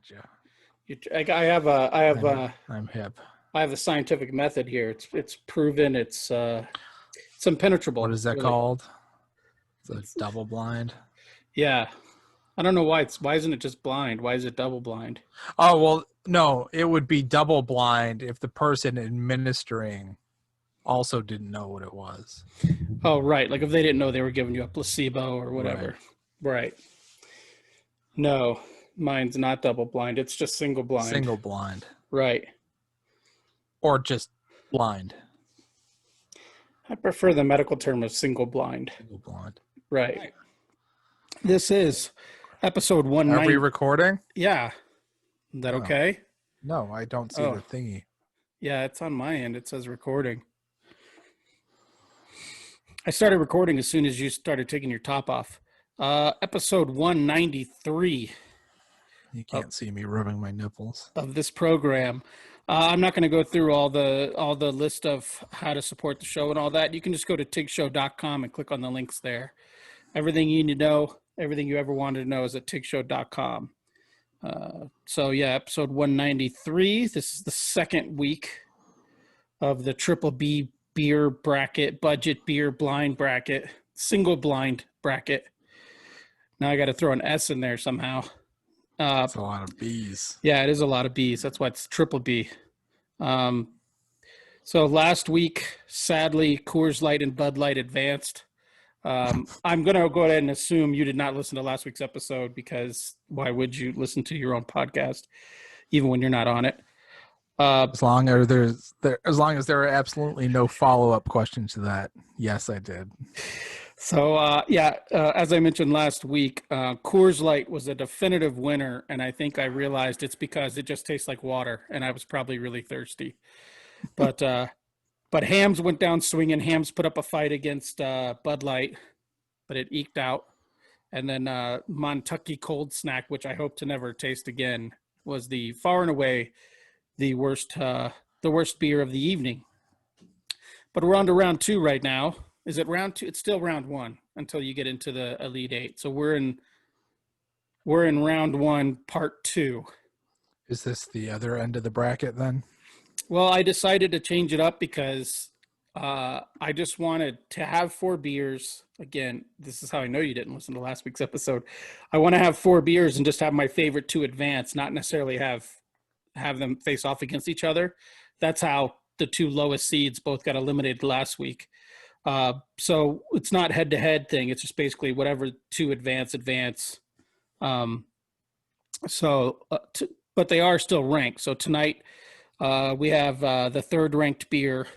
you. I'm hip. I have a scientific method here. It's proven. It's impenetrable. What is that really. called? It's a double blind. Yeah, I don't know why isn't it just blind? Why is it double blind? Oh, well, no, it would be double blind if the person administering also didn't know what it was. Oh, right. Like if they didn't know they were giving you a placebo or whatever. Right. No, mine's not double blind. It's just single blind. Single blind. Right. Or just blind. I prefer the medical term of single blind. Single blind. Right. This is episode 190. Are we recording? Yeah. Is that okay? No, I don't see the thingy. Yeah, it's on my end. It says recording. I started recording as soon as you started taking your top off. Episode 193. You can't see me rubbing my nipples. Of this program. I'm not going to go through all the list of how to support the show and all that. You can just go to tigshow.com and click on the links there. Everything you need to know, everything you ever wanted to know is at tigshow.com. So yeah, episode 193. This is the second week of the Triple B beer bracket, budget beer blind bracket, single blind bracket. Now I got to throw an S in there somehow. It's a lot of B's. Yeah, it is a lot of B's. That's why it's triple B. So last week, sadly, Coors Light and Bud Light advanced. I'm going to go ahead and assume you did not listen to last week's episode because why would you listen to your own podcast, even when you're not on it? As long as there are absolutely no follow-up questions to that, yes, I did. So, as I mentioned last week, Coors Light was a definitive winner, and I think I realized it's because it just tastes like water, and I was probably really thirsty. But Hams went down swinging. Hams put up a fight against Bud Light, but it eked out. And then Montucky Cold Snack, which I hope to never taste again, was the far and away the worst beer of the evening. But we're on to round two right now. Is it round two? It's still round one until you get into the Elite Eight. So we're in round one, part two. Is this the other end of the bracket then? Well, I decided to change it up because I just wanted to have 4 beers. Again, this is how I know you didn't listen to last week's episode. I want to have 4 beers and just have my favorite 2 advance, not necessarily have them face off against each other. That's how the 2 lowest seeds both got eliminated last week. So it's not head-to-head thing. It's just basically whatever 2 advance. But they are still ranked. So tonight we have the 3rd ranked beer,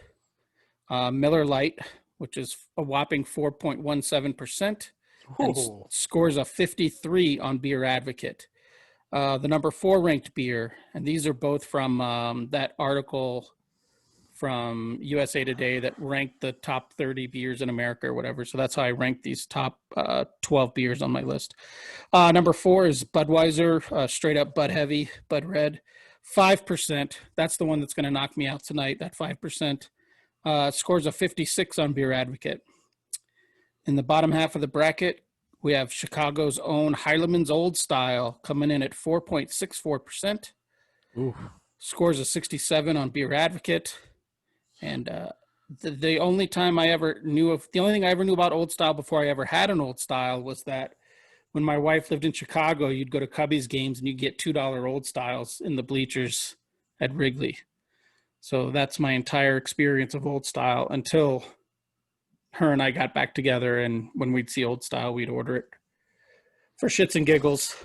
Miller Lite, which is a whopping 4.17%. And scores a 53 on Beer Advocate. The number 4 ranked beer, and these are both from that article from USA Today that ranked the top 30 beers in America or whatever. So that's how I ranked these top 12 beers on my list. Number 4 is Budweiser, straight up Bud Heavy, Bud Red, 5%. That's the one that's going to knock me out tonight, that 5%. Scores a 56 on Beer Advocate. In the bottom half of the bracket, we have Chicago's own Heileman's Old Style coming in at 4.64%. Ooh. Scores a 67 on Beer Advocate. And the only thing I ever knew about Old Style before I ever had an Old Style was that when my wife lived in Chicago, you'd go to Cubbies games and you'd get $2 Old Styles in the bleachers at Wrigley. So that's my entire experience of Old Style until her and I got back together, and when we'd see Old Style, we'd order it for shits and giggles.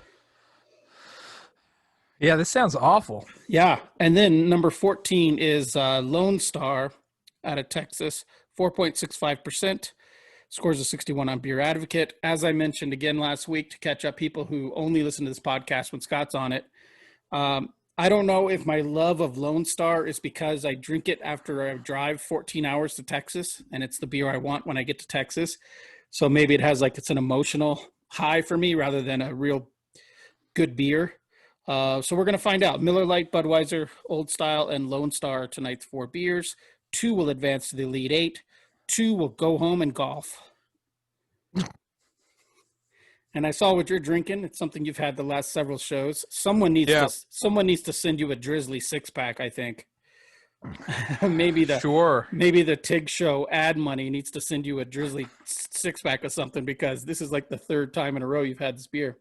Yeah, this sounds awful. Yeah, and then number 14 is Lone Star out of Texas, 4.65%. Scores a 61 on Beer Advocate. As I mentioned again last week, to catch up people who only listen to this podcast when Scott's on it, I don't know if my love of Lone Star is because I drink it after I drive 14 hours to Texas, and it's the beer I want when I get to Texas. So maybe it has it's an emotional high for me rather than a real good beer. So we're going to find out. Miller Lite, Budweiser, Old Style, and Lone Star are tonight's 4 beers. 2 will advance to the Elite Eight. 2 will go home and golf. And I saw what you're drinking. It's something you've had the last several shows. Someone needs Yeah. to send you a Drizzly 6-pack, I think. maybe the Sure. maybe the Tig Show ad money needs to send you a Drizzly 6-pack or something, because this is like the third time in a row you've had this beer.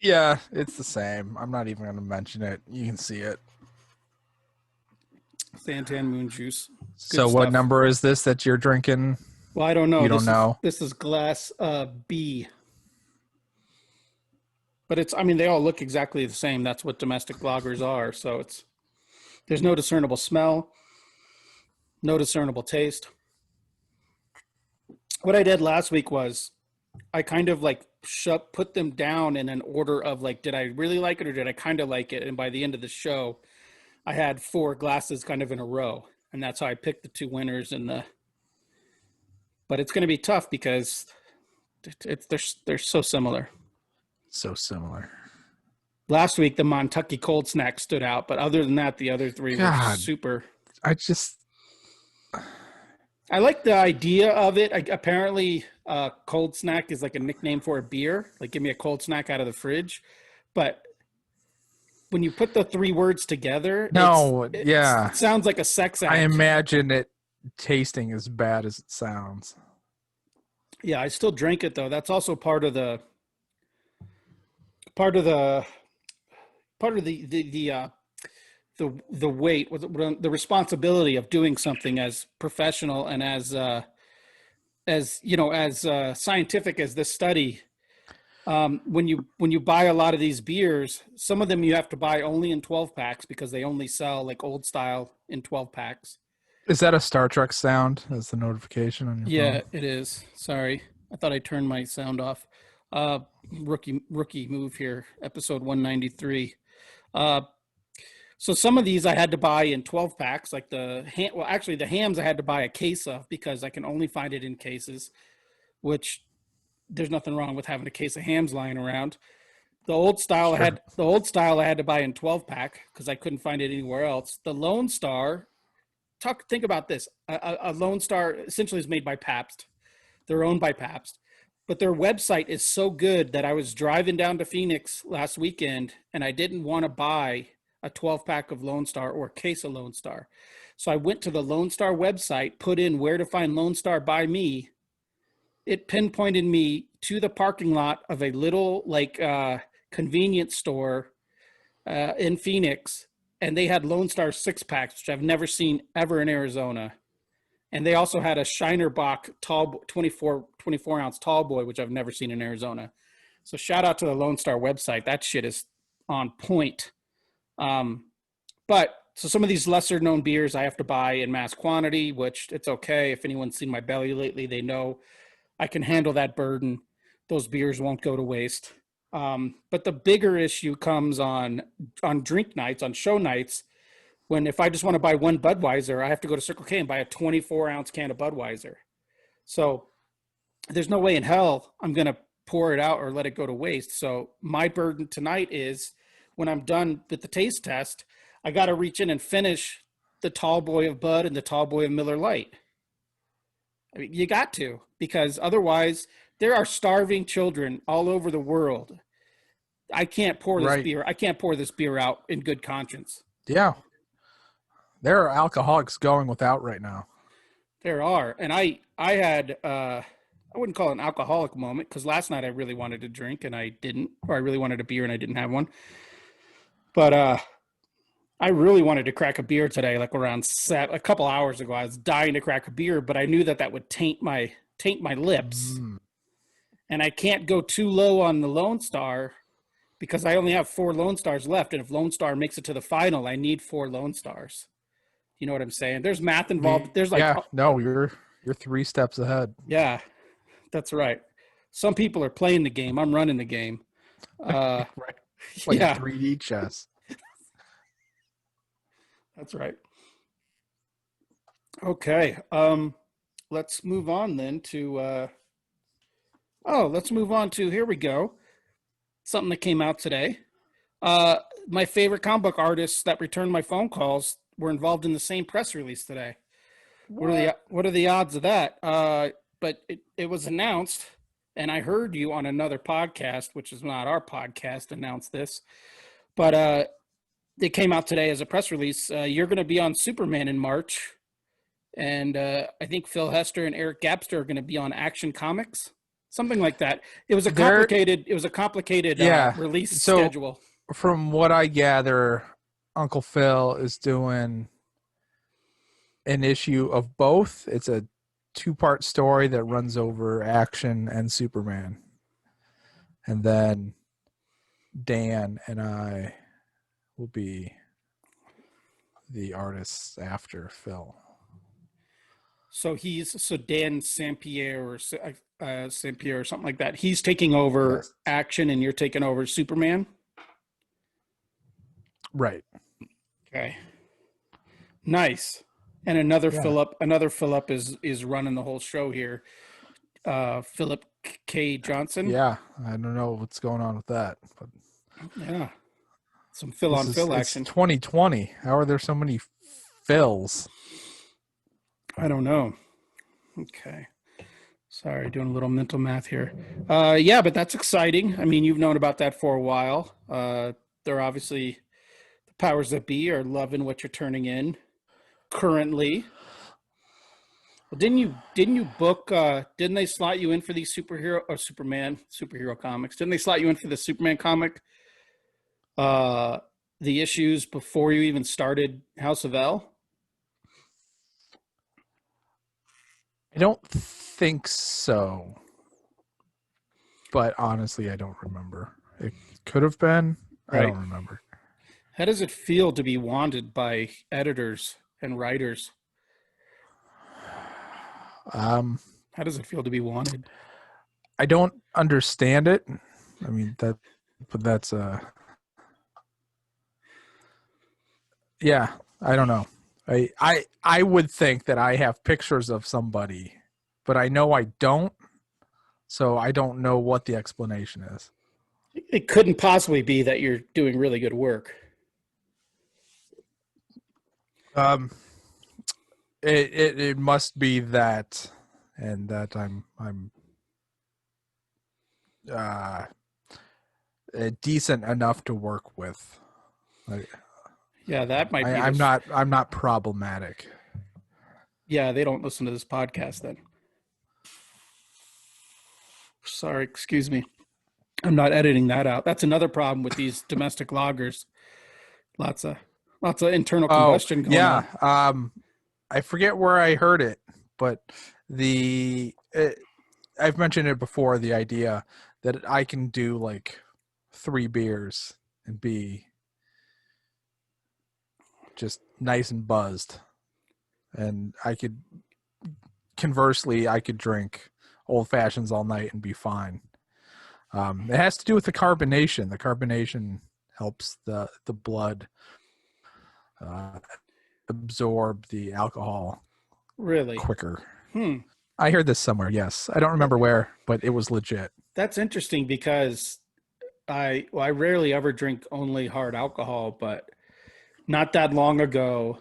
Yeah, it's the same. I'm not even going to mention it. You can see it. Santan Moon Juice. So, Good what stuff. number is this that you're drinking? Well, I don't know. You don't know. This is glass B. But it's, I mean, they all look exactly the same. That's what domestic lagers are. So there's no discernible smell, no discernible taste. What I did last week was I kind of like put them down in an order of like, did I really like it or did I kind of like it? And by the end of the show, I had 4 glasses kind of in a row. And that's how I picked the 2 winners but it's going to be tough because they're so similar. So similar. Last week, the Montucky Cold Snack stood out, but other than that, the other 3 were super. I like the idea of it. Apparently, Cold Snack is like a nickname for a beer. Like, give me a cold snack out of the fridge. But when you put the 3 words together, it sounds like a sex act. I imagine it tasting as bad as it sounds. Yeah, I still drink it though. That's also part of the weight, the responsibility of doing something as professional and as scientific as this study. When you buy a lot of these beers, some of them you have to buy only in 12 packs because they only sell like old style in 12 packs. Is that a Star Trek sound as the notification on your phone? Yeah, it is. Sorry. I thought I turned my sound off. Rookie move here, episode 193. So some of these I had to buy in 12 packs, like the hams I had to buy a case of because I can only find it in cases, which there's nothing wrong with having a case of hams lying around. The old style I had to buy in 12 pack because I couldn't find it anywhere else. The Lone Star, think about this. A Lone Star essentially is made by Pabst. They're owned by Pabst. But their website is so good that I was driving down to Phoenix last weekend and I didn't want to buy a 12-pack of Lone Star or a case of Lone Star. So I went to the Lone Star website, put in where to find Lone Star by me. It pinpointed me to the parking lot of a little convenience store in Phoenix, and they had Lone Star 6-packs, which I've never seen ever in Arizona. And they also had a Shiner Bock 24-ounce tall boy, which I've never seen in Arizona. So shout out to the Lone Star website. That shit is on point. But so some of these lesser known beers I have to buy in mass quantity, which it's okay. If anyone's seen my belly lately, they know I can handle that burden. Those beers won't go to waste. But the bigger issue comes on drink nights, on show nights, when if I just want to buy one Budweiser, I have to go to Circle K and buy a 24-ounce can of Budweiser. So there's no way in hell I'm going to pour it out or let it go to waste. So my burden tonight is when I'm done with the taste test, I got to reach in and finish the tall boy of Bud and the tall boy of Miller Lite. I mean, you got to, because otherwise there are starving children all over the world. I can't pour this beer. I can't pour this beer out in good conscience. Yeah. There are alcoholics going without right now. There are. And I had, I wouldn't call it an alcoholic moment because last night I really wanted to drink and I didn't, or I really wanted a beer and I didn't have one. But I really wanted to crack a beer today, like around a couple hours ago. I was dying to crack a beer, but I knew that would taint my lips. And I can't go too low on the Lone Star because I only have 4 Lone Stars left. And if Lone Star makes it to the final, I need 4 Lone Stars. You know what I'm saying? There's math involved. There's you're 3 steps ahead. Yeah, that's right. Some people are playing the game. I'm running the game. Right. Like 3D chess. That's right. Okay. Let's move on then to here we go. Something that came out today. My favorite comic book artists that returned my phone calls were involved in the same press release today. What are the odds of that? But it was announced and I heard you on another podcast, which is not our podcast, announce this, but it came out today as a press release. You're going to be on Superman in March, and I think Phil Hester and Eric Gapster are going to be on Action Comics, something like that. It was a There, complicated yeah. release So schedule. from what I gather, Uncle Phil is doing an issue of both. It's a 2-part story that runs over Action and Superman. And then Dan and I will be the artists after Phil. So Dan Sampierre or Sampierre or something like that. He's taking over Yes. Action, and you're taking over Superman. Right. Okay. Nice. And another Yeah. Philip is running the whole show here. Philip K. Johnson. Yeah. I don't know what's going on with that. But Yeah. Some Phil on Phil action. It's 2020. How are there so many Phils? I don't know. Okay. Sorry, doing a little mental math here. Yeah, but that's exciting. I mean, you've known about that for a while. They're obviously the powers that be are loving what you're turning in currently. Well, didn't you book? Didn't they slot you in for these superhero comics? Didn't they slot you in for the Superman comic? The issues before you even started House of L. I don't think so. But honestly, I don't remember. It could have been. I Right. don't remember. How does it feel to be wanted by editors and writers? How does it feel to be wanted? I don't understand it. I mean but that's yeah, I don't know. I would think that I have pictures of somebody, but I know I don't. So I don't know what the explanation is. It couldn't possibly be that you're doing really good work. It must be that, and that I'm decent enough to work with. Yeah, that might be. I'm not problematic. Yeah, they don't listen to this podcast then. Sorry, excuse me. I'm not editing that out. That's another problem with these domestic loggers. Lots of internal combustion going on. I forget where I heard it, but I've mentioned it before. The idea that I can do like 3 beers and be just nice and buzzed, and conversely I could drink old fashions all night and be fine. It has to do with the carbonation. The carbonation helps the blood absorb the alcohol Really? quicker. I heard this somewhere. Yes, I don't remember where, but it was legit. That's interesting because I rarely ever drink only hard alcohol, but not that long ago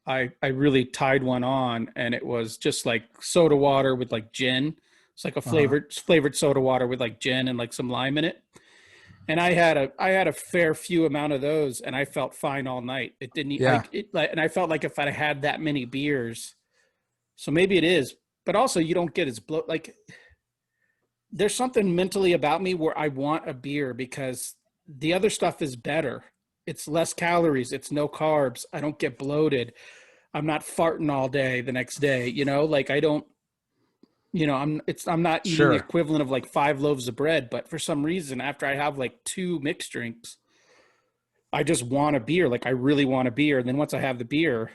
I really tied one on, and it was just like soda water with like gin. It's like a flavored soda water with like gin and like some lime in it. And I had a fair few amount of those, and I felt fine all night. It didn't. Yeah. And I felt like if I had that many beers, so maybe it is. But also, you don't get as like. There's something mentally about me where I want a beer because the other stuff is better. It's less calories. It's no carbs. I don't get bloated. I'm not farting all day the next day. Like I don't. I'm not eating the equivalent of like 5 loaves of bread, but for some reason, after I have like 2 mixed drinks, I just want a beer. Like I really want a beer. And then once I have the beer,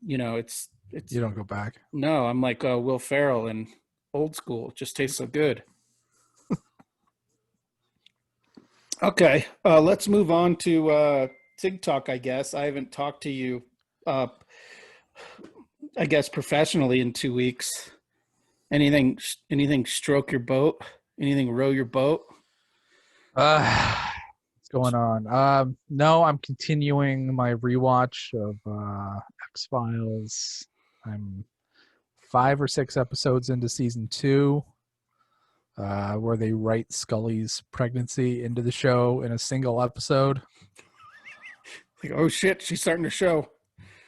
it's You don't go back. no, I'm like Will Ferrell and Old School. It just tastes so good. Okay, let's move on to TikTok. I guess I haven't talked to you, I guess professionally in 2 weeks. Anything stroke your boat? Anything row your boat? What's going on? No, I'm continuing my rewatch of X-Files. I'm 5 or 6 episodes into season 2. where they write Scully's pregnancy into the show in a single episode. Like, oh shit, she's starting to show.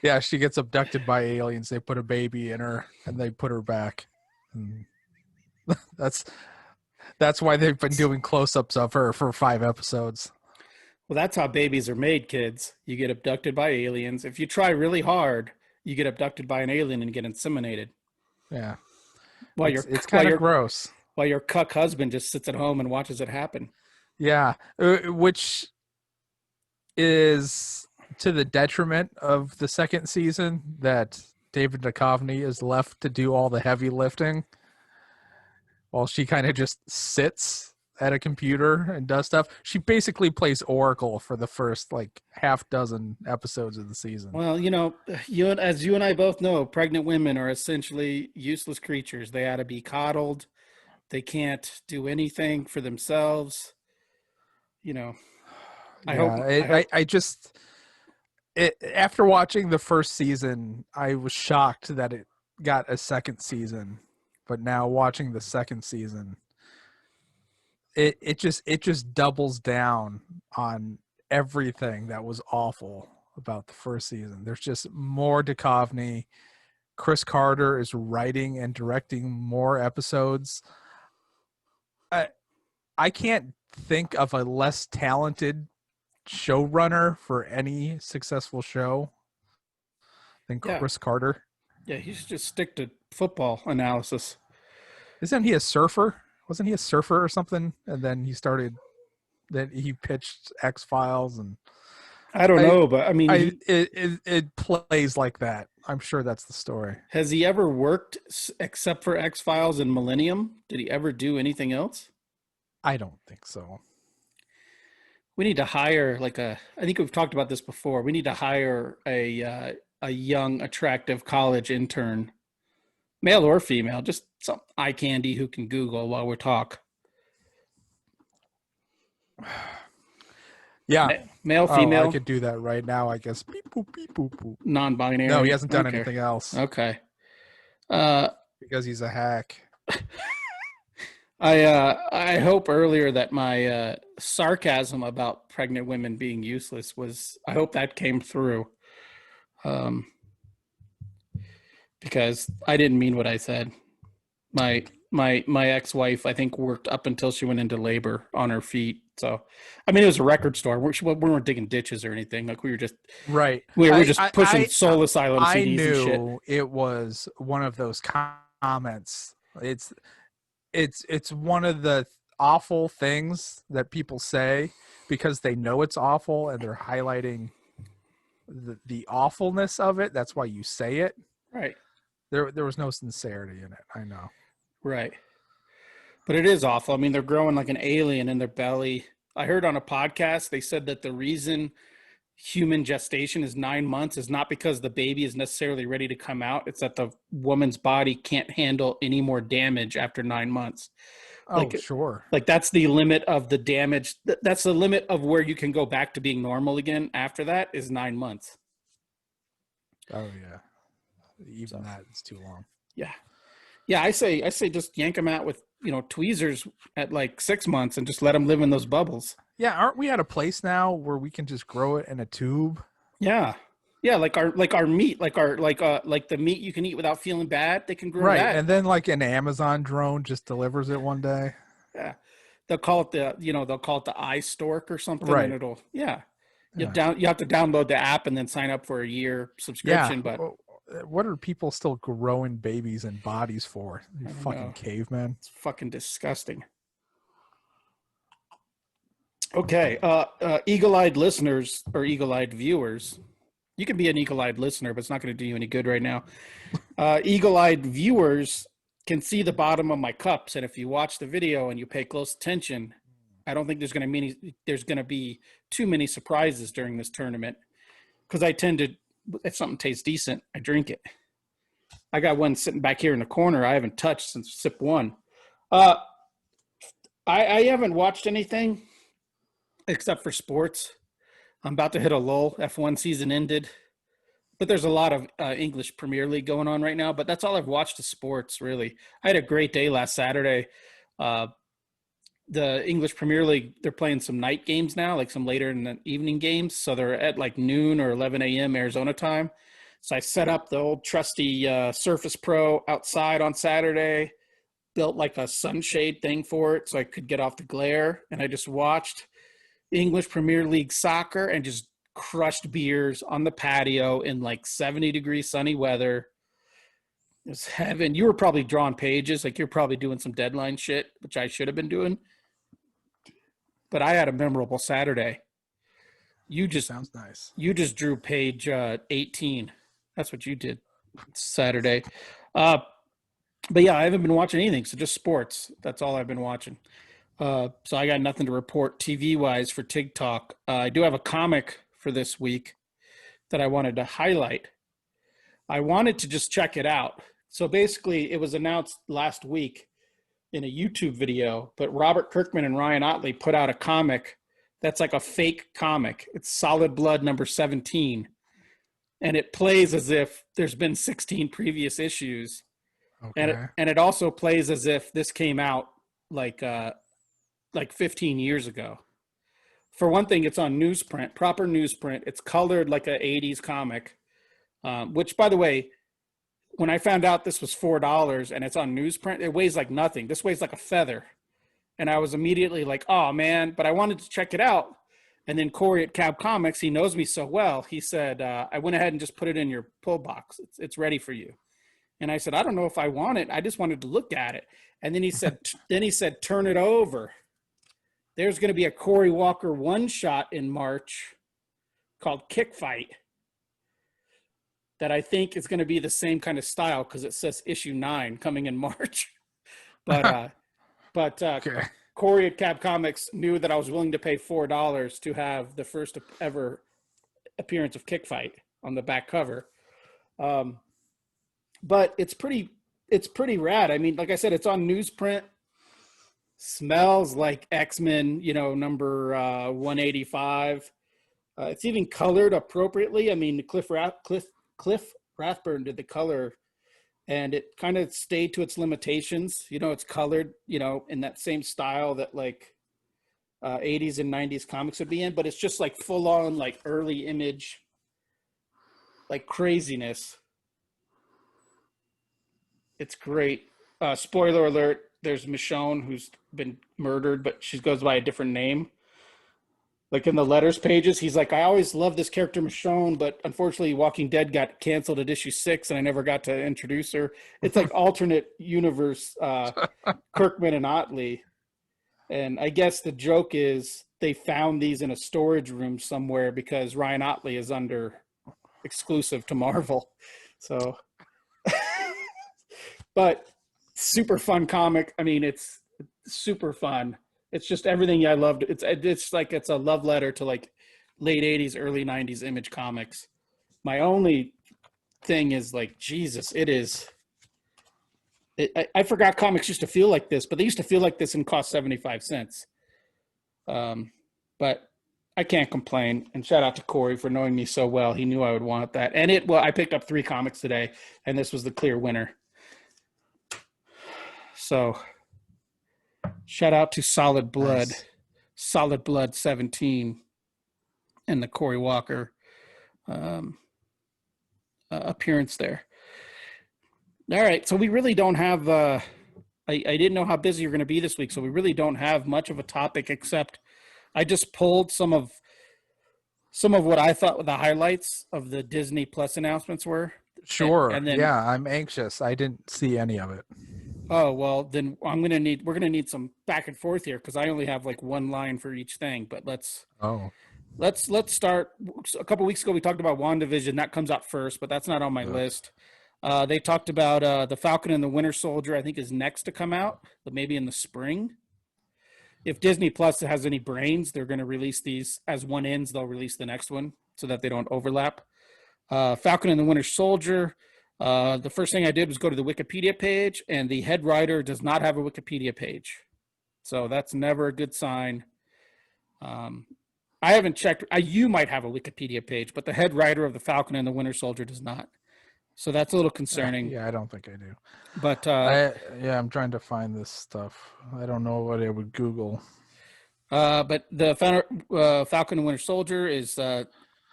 Yeah, she gets abducted by aliens. They put a baby in her and they put her back. And that's why they've been doing close-ups of her for 5 episodes. Well, that's how babies are made, kids. You get abducted by aliens. If you try really hard, you get abducted by an alien and get inseminated. Yeah, While it's kind of gross. While your cuck husband just sits at home and watches it happen. Yeah, which is to the detriment of the second season, that David Duchovny is left to do all the heavy lifting while she kind of just sits at a computer and does stuff. She basically plays Oracle for the first like half dozen episodes of the season. Well, as you and I both know, pregnant women are essentially useless creatures. They ought to be coddled. They can't do anything for themselves. After watching the first season, I was shocked that it got a second season, but now watching the second season, it just doubles down on everything that was awful about the first season. There's just more Duchovny. Chris Carter is writing and directing more episodes. I can't think of a less talented showrunner for any successful show than Chris Carter. Yeah, he should just stick to football analysis. Isn't he a surfer? Wasn't he a surfer or something? And then he pitched X-Files, and I don't know, but I mean, it plays like that. I'm sure that's the story. Has he ever worked except for X-Files and Millennium? Did he ever do anything else? I don't think so. We need to hire I think we've talked about this before. We need to hire a young, attractive college intern, male or female, just some eye candy who can Google while we talk. Yeah. Male, female. I could do that right now, I guess. Beep, boop, beep, boop, boop. Non-binary. No, he hasn't done anything else. Okay. Because he's a hack. I hope earlier that my sarcasm about pregnant women being useless I hope that came through. Because I didn't mean what I said. My ex-wife, I think, worked up until she went into labor on her feet. So, I mean, it was a record store. We weren't digging ditches or anything. Like, we were just right. We were just pushing Soul Asylum CDs. I knew and shit. It was one of those comments. It's one of the awful things that people say because they know it's awful and they're highlighting the awfulness of it. That's why you say it. Right. There was no sincerity in it. I know. Right. But it is awful. I mean, they're growing like an alien in their belly. I heard on a podcast, they said that the reason human gestation is 9 months is not because the baby is necessarily ready to come out. It's that the woman's body can't handle any more damage after 9 months. Oh, sure. Like that's the limit of the damage. That's the limit of where you can go back to being normal again. After that is 9 months. Oh yeah. Even that is too long. Yeah. Yeah. I say just yank them out with, tweezers at like 6 months and just let them live in those bubbles. Yeah. Aren't we at a place now where we can just grow it in a tube? Yeah. Yeah. Like our meat, like the meat you can eat without feeling bad. They can grow right. that. And then like an Amazon drone just delivers it one day. Yeah. They'll call it the eye stork or something. Right. And it'll, yeah. You have to download the app and then sign up for a year subscription. Yeah. But what are people still growing babies and bodies for? You fucking cavemen. It's fucking disgusting. Okay. Eagle-eyed listeners or eagle-eyed viewers. You can be an eagle-eyed listener, but it's not going to do you any good right now. Eagle-eyed viewers can see the bottom of my cups. And if you watch the video and you pay close attention, I don't think there's going to be too many surprises during this tournament. Because I tend to, if something tastes decent, I drink it. I got one sitting back here in the corner I haven't touched since sip one. I haven't watched anything except for sports. I'm about to hit a lull. F1 season ended. But there's a lot of English Premier League going on right now. But that's all I've watched is sports, really. I had a great day last Saturday. Uh, the English Premier League, they're playing some night games now, like some later in the evening games. So they're at like noon or 11 a.m. Arizona time. So I set up the old trusty Surface Pro outside on Saturday, built like a sunshade thing for it so I could get off the glare. And I just watched English Premier League soccer and just crushed beers on the patio in like 70-degree sunny weather. It was heaven. You were probably drawing pages, like you're probably doing some deadline shit, which I should have been doing. But I had a memorable Saturday. You just Sounds nice. you just drew page 18. That's what you did Saturday. Uh, but yeah, I haven't been watching anything, so just sports. That's all I've been watching. So I got nothing to report TV wise for TikTok. I do have a comic for this week that I wanted to highlight. I wanted to just check it out. So basically, it was announced last week in a YouTube video, but Robert Kirkman and Ryan Otley put out a comic that's like a fake comic. It's Solid Blood number 17. And it plays as if there's been 16 previous issues. Okay. And it also plays as if this came out like 15 years ago. For one thing, it's on newsprint, proper newsprint. It's colored like an 80s comic, which, by the way, when I found out this was $4 and it's on newsprint, it weighs like nothing. This weighs like a feather. And I was immediately like, oh, man, but I wanted to check it out. And then Corey at Cab Comics, he knows me so well. He said, I went ahead and just put it in your pull box. It's ready for you. And I said, I don't know if I want it. I just wanted to look at it. And then he said, turn it over. There's going to be a Corey Walker one-shot in March called Kick Fight that I think is going to be the same kind of style because it says issue 9 coming in March. But Okay. Corey at Cab Comics knew that I was willing to pay $4 to have the first ever appearance of Kick Fight on the back cover. But it's pretty rad. I mean, like I said, it's on newsprint. Smells like X-Men, number 185. It's even colored appropriately. I mean, Cliff Rathburn did the color, and it kind of stayed to its limitations. It's colored, in that same style that like 80s and 90s comics would be in, but it's just like full on like early Image, like craziness. It's great. Spoiler alert, there's Michonne who's been murdered, but she goes by a different name. Like in the letters pages, he's like, I always loved this character Michonne, but unfortunately Walking Dead got canceled at issue 6 and I never got to introduce her. It's like alternate universe Kirkman and Otley. And I guess the joke is they found these in a storage room somewhere because Ryan Otley is under exclusive to Marvel. So, but super fun comic. I mean, it's super fun. It's just everything I loved. It's like it's a love letter to like late 80s, early 90s Image comics. My only thing is like, Jesus, it is. I forgot comics used to feel like this, but they used to feel like this and cost 75 cents. But I can't complain. And shout out to Corey for knowing me so well. He knew I would want that. And I picked up 3 comics today, and this was the clear winner. So shout out to Solid Blood, Nice. Solid Blood 17, and the Corey Walker appearance there. All right, so we really don't have. I didn't know how busy you're going to be this week, so we really don't have much of a topic except I just pulled some of what I thought the highlights of the Disney Plus announcements were. Sure. And then, yeah, I'm anxious. I didn't see any of it. oh well, then we're gonna need some back and forth here because I only have like one line for each thing. But let's start. A couple weeks ago we talked about WandaVision. That comes out first, but that's not on my list. They talked about the Falcon and the Winter Soldier. I think is next to come out, but maybe in the spring. If Disney Plus has any brains, they're going to release these as one ends. They'll release the next one so that they don't overlap. Falcon and the Winter Soldier. The first thing I did was go to the Wikipedia page, and the head writer does not have a Wikipedia page. So that's never a good sign. I haven't checked. You might have a Wikipedia page, but the head writer of the Falcon and the Winter Soldier does not. So that's a little concerning. Yeah, I don't think I do. But I'm trying to find this stuff. I don't know what I would Google. the Falcon and Winter Soldier is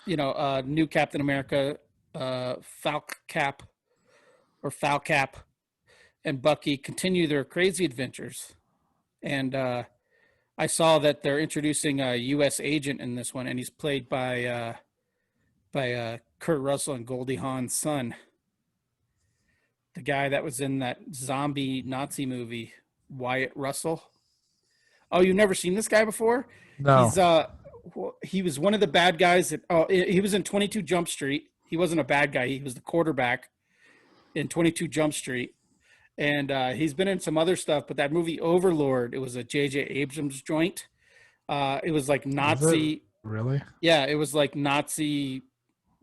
new Captain America, Falcap or Falcap and Bucky continue their crazy adventures. And I saw that they're introducing a U.S. agent in this one, and he's played by Kurt Russell and Goldie Hawn's son, the guy that was in that zombie Nazi movie, Wyatt Russell. Oh, you've never seen this guy before? No. He's he was one of the bad guys that he was in 22 Jump Street. He wasn't a bad guy. He was the quarterback in 22 Jump Street. And he's been in some other stuff, but that movie Overlord, it was a J.J. Abrams joint. It was like Is it Nazi. really? Yeah, it was like Nazi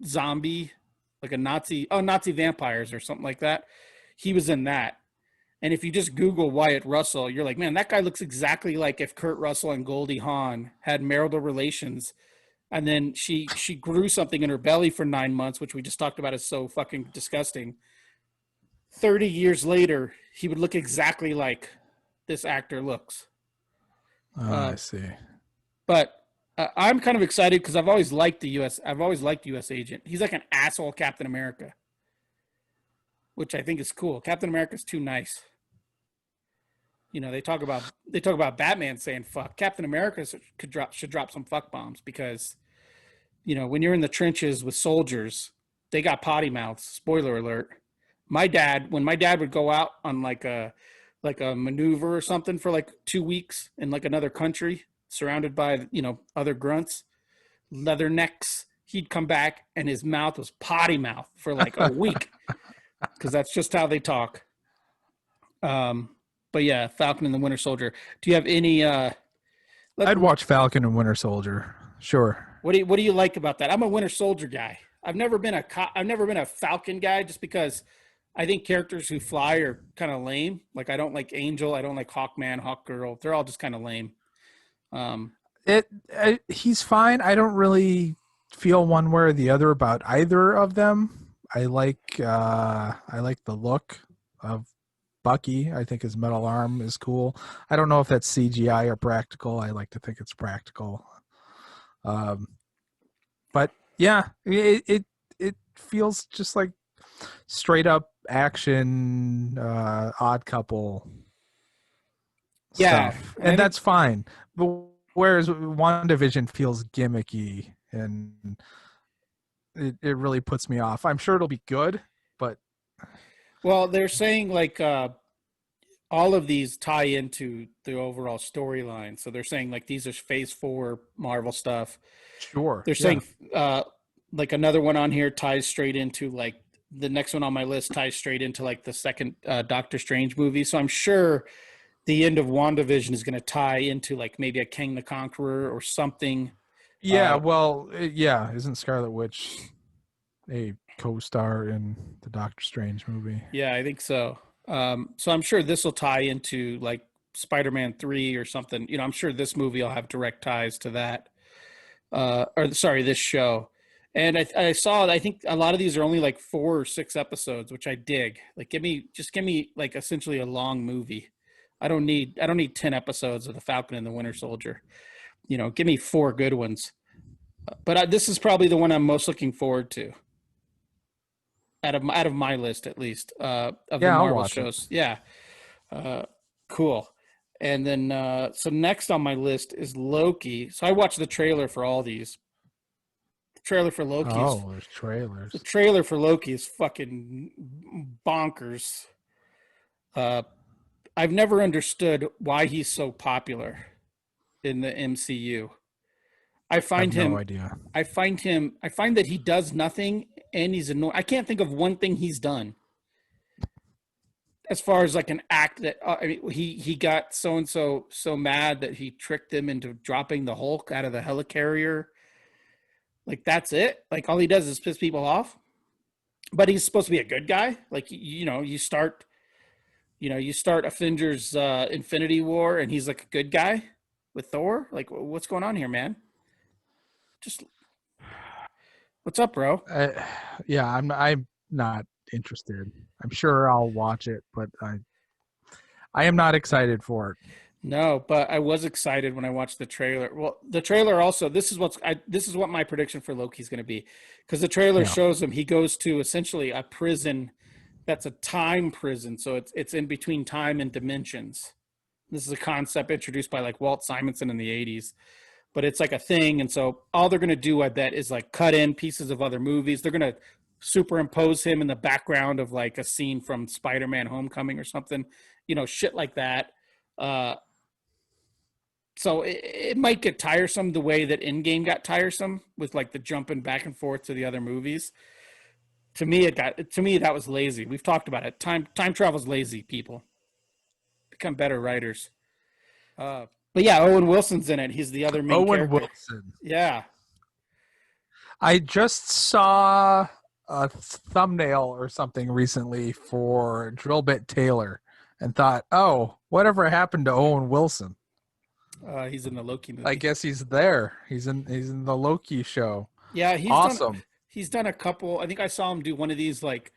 zombie, like a Nazi vampires or something like that. He was in that. And if you just Google Wyatt Russell, you're like, man, that guy looks exactly like if Kurt Russell and Goldie Hawn had marital relations, and then she grew something in her belly for 9 months, which we just talked about is so fucking disgusting. 30 years later, he would look exactly like this actor looks. Oh, Uh, I see. but I'm kind of excited because I've always liked the U.S. I've always liked U.S. Agent. He's like an asshole Captain America, which I think is cool. Captain America's too nice. They talk about Batman saying fuck. Captain America should drop some fuck bombs because when you're in the trenches with soldiers, they got potty mouths. Spoiler alert. When my dad would go out on like a maneuver or something for like 2 weeks in like another country, surrounded by other grunts, leathernecks, he'd come back and his mouth was potty mouth for like a week because that's just how they talk. But yeah, Falcon and the Winter Soldier. Do you have any? I'd watch Falcon and Winter Soldier. Sure. What do you like about that? I'm a Winter Soldier guy. I've never been a Falcon guy just because I think characters who fly are kind of lame. Like I don't like Angel, I don't like Hawkman, Hawkgirl. They're all just kind of lame. Um, He's fine. I don't really feel one way or the other about either of them. I like the look of Bucky. I think his metal arm is cool. I don't know if that's CGI or practical. I like to think it's practical. But yeah, it feels just like straight up action, odd couple stuff, and that's fine. But whereas WandaVision feels gimmicky and it really puts me off. I'm sure it'll be good, but well, they're saying like all of these tie into the overall storyline. So they're saying like these are Phase 4 Marvel stuff. Sure. They're saying like another one on here ties straight into like the next one on my list ties straight into like the second Doctor Strange movie. So I'm sure the end of WandaVision is going to tie into like maybe a King the Conqueror or something. Yeah, isn't Scarlet Witch a co-star in the Doctor Strange movie? Yeah, I think so. So I'm sure this will tie into like Spider-Man 3 or something. I'm sure this movie will have direct ties to that. This show. And I saw, I think a lot of these are only like 4 or 6 episodes, which I dig. Like give me like essentially a long movie. I don't need 10 episodes of the Falcon and the Winter Soldier. Give me 4 good ones. But this is probably the one I'm most looking forward to. Out of my list, at least, of the Marvel shows. Yeah. Cool. And then, so next on my list is Loki. So I watched the trailer for all these. The trailer for Loki. There's trailers. The trailer for Loki is fucking bonkers. I've never understood why he's so popular in the MCU. I find no idea. I find that he does nothing and he's annoying. I can't think of one thing he's done as far as like an act that he got so and so mad that he tricked them into dropping the Hulk out of the helicarrier. Like that's it. Like all he does is piss people off. But he's supposed to be a good guy. Like you start Avengers Infinity War and he's like a good guy with Thor. Like what's going on here, man? Just what's up, bro? I'm not interested. I'm sure I'll watch it, but I am not excited for it. No, but I was excited when I watched the trailer. Well, the trailer also, this is what my prediction for Loki is going to be, because the trailer Yeah. shows him he goes to essentially a prison that's a time prison, so it's in between time and dimensions. This is a concept introduced by like Walt Simonson in the 80s, but it's like a thing. And so all they're going to do, I bet, is like cut in pieces of other movies. They're going to superimpose him in the background of like a scene from Spider-Man Homecoming or something, shit like that. Uh, so it might get tiresome the way that Endgame got tiresome with like the jumping back and forth to the other movies. To me that was lazy. We've talked about it. Time travel's lazy, people. Become better writers. But yeah, Owen Wilson's in it. He's the other main Owen character. Wilson. Yeah. I just saw a thumbnail or something recently for Drillbit Taylor and thought, oh, whatever happened to Owen Wilson? He's in the Loki movie. I guess he's there. He's in the Loki show. Yeah, Awesome. he's done a couple. I think I saw him do one of these like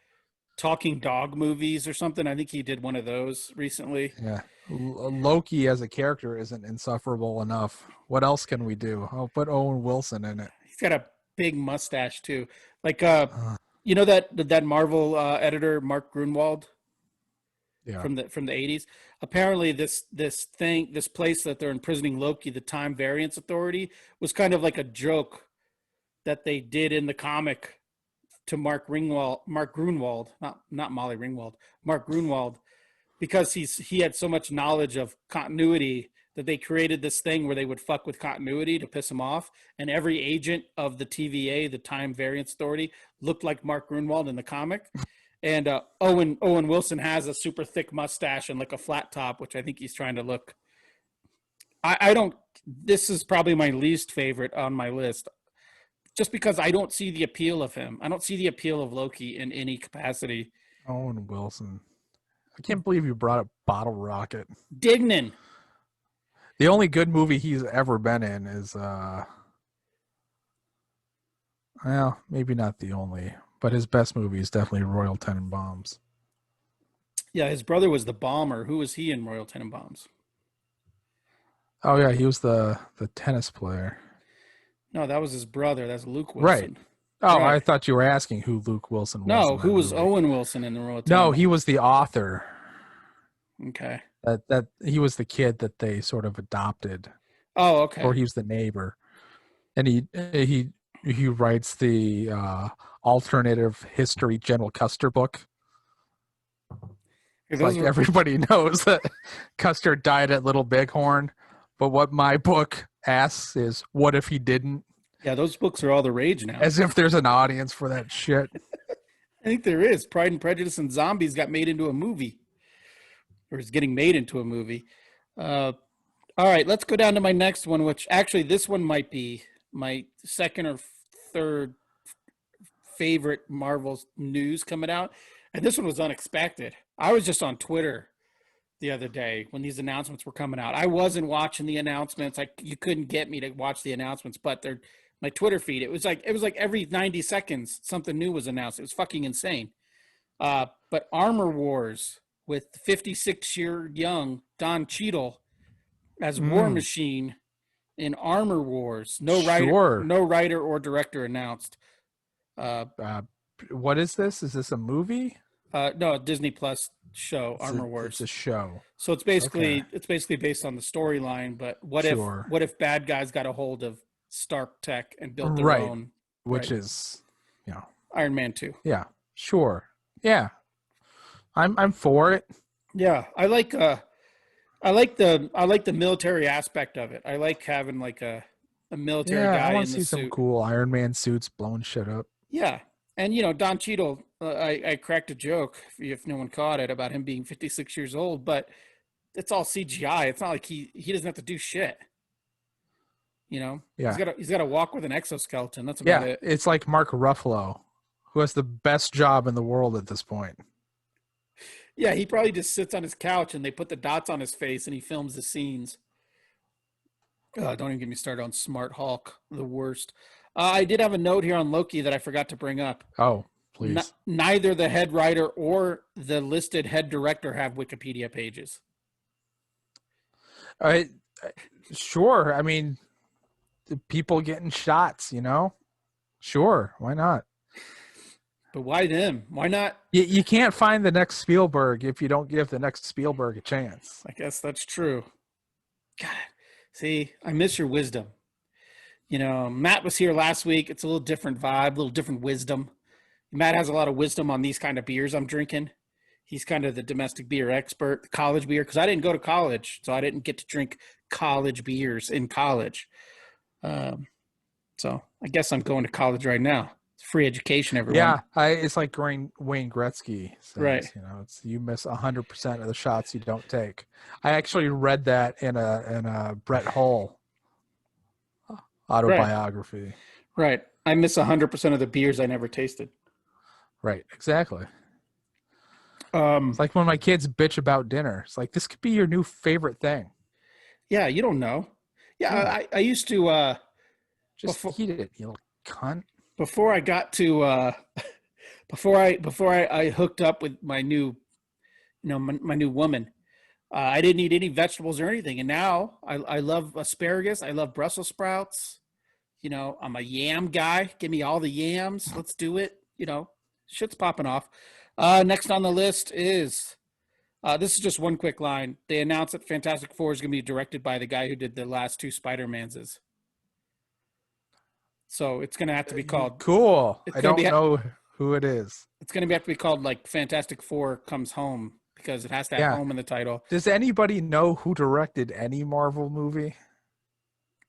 talking dog movies or something. I think he did one of those recently. Yeah. Loki as a character isn't insufferable enough. What else can we do? I'll put Owen Wilson in it. He's got a big mustache too. Like Uh, that Marvel editor Mark Grunwald yeah. from the 80s. Apparently this place that they're imprisoning Loki, the Time Variance Authority, was kind of like a joke that they did in the comic to Mark Grunwald, not Molly Ringwald, Mark Grunwald, because he had so much knowledge of continuity that they created this thing where they would fuck with continuity to piss him off, and every agent of the TVA, the Time Variance Authority, looked like Mark Grunwald in the comic. And Owen Wilson has a super thick mustache and like a flat top, which I think he's trying to look. I don't. This is probably my least favorite on my list, just because I don't see the appeal of him. I don't see the appeal of Loki in any capacity. Owen Wilson. I can't believe you brought up Bottle Rocket. Dignan. The only good movie he's ever been in is well, maybe not the only, but his best movie is definitely Royal Tenenbaums. Yeah, his brother was the bomber. Who was he in Royal Tenenbaums? Oh yeah, he was the tennis player. No, that was his brother. That's Luke Right. Wilson. Oh, Right. I thought you were asking who Luke Wilson was. No, in who that was movie. Owen Wilson in the Royal Tenenbaums? No, he was the author. Okay. That he was the kid that they sort of adopted, Oh, okay. or he was the neighbor, and he writes the alternative history General Custer book. It's like everybody knows that Custer died at Little Bighorn, but what my book asks is, what if he didn't? Yeah, those books are all the rage now. As if there's an audience for that shit. I think there is. Pride and Prejudice and Zombies got made into a movie, or is getting made into a movie. All right, let's go down to my next one, which actually this one might be my second or third favorite Marvel news coming out. And this one was unexpected. I was just on Twitter the other day when these announcements were coming out. I wasn't watching the announcements. You couldn't get me to watch the announcements, but my Twitter feed, it was like every 90 seconds something new was announced. It was fucking insane. But Armor Wars with 56-year young Don Cheadle as War Machine in Armor Wars. No writer or director announced. What is this? Is this a movie? No, a Disney Plus show, Armor Wars. It's a show. So it's basically based on the storyline. But what if bad guys got a hold of Stark Tech and built their own, which is Iron Man 2. Yeah, sure. Yeah, I'm for it. Yeah, I like the military aspect of it. I like having like a military guy I want in to the see some suit. cool Iron Man suits blowing shit up. Yeah. And, Don Cheadle, I cracked a joke, if no one caught it, about him being 56 years old, but it's all CGI. It's not like he doesn't have to do shit. Yeah. He's got to walk with an exoskeleton. That's about it. It's like Mark Ruffalo, who has the best job in the world at this point. Yeah, he probably just sits on his couch and they put the dots on his face and he films the scenes. Don't even get me started on Smart Hulk, the worst. I did have a note here on Loki that I forgot to bring up. Oh. please. Neither the head writer or the listed head director have Wikipedia pages. I sure. I mean, the people getting shots, Sure, why not? But why them? Why not? You can't find the next Spielberg if you don't give the next Spielberg a chance. I guess that's true. God, see, I miss your wisdom. Matt was here last week. It's a little different vibe, a little different wisdom. Matt has a lot of wisdom on these kind of beers I'm drinking. He's kind of the domestic beer expert, the college beer, because I didn't go to college, so I didn't get to drink college beers in college. So I guess I'm going to college right now. It's free education, everyone. Yeah, it's like Wayne Gretzky says, Right. it's you miss 100% of the shots you don't take. I actually read that in a Brett Hull Right. autobiography. Right. I miss 100% of the beers I never tasted. Right, exactly. Um, It's like when my kids bitch about dinner. It's like, this could be your new favorite thing. yeah, you don't know. Yeah, Yeah. I used to Just before eat it, you little cunt. before I got to before I hooked up with my new my new woman. I didn't eat any vegetables or anything, and now I love asparagus. I love Brussels sprouts. I'm a yam guy. Give me all the yams. Let's do it. Shit's popping off. Next on the list is this is just one quick line. They announced that Fantastic Four is going to be directed by the guy who did the last two Spider-Manses. So it's going to have to be called. Cool. It's I going to be. don't know who it is. It's going to have to be called like Fantastic Four Comes Home because it has to have Yeah. home in the title. Does anybody know who directed any Marvel movie?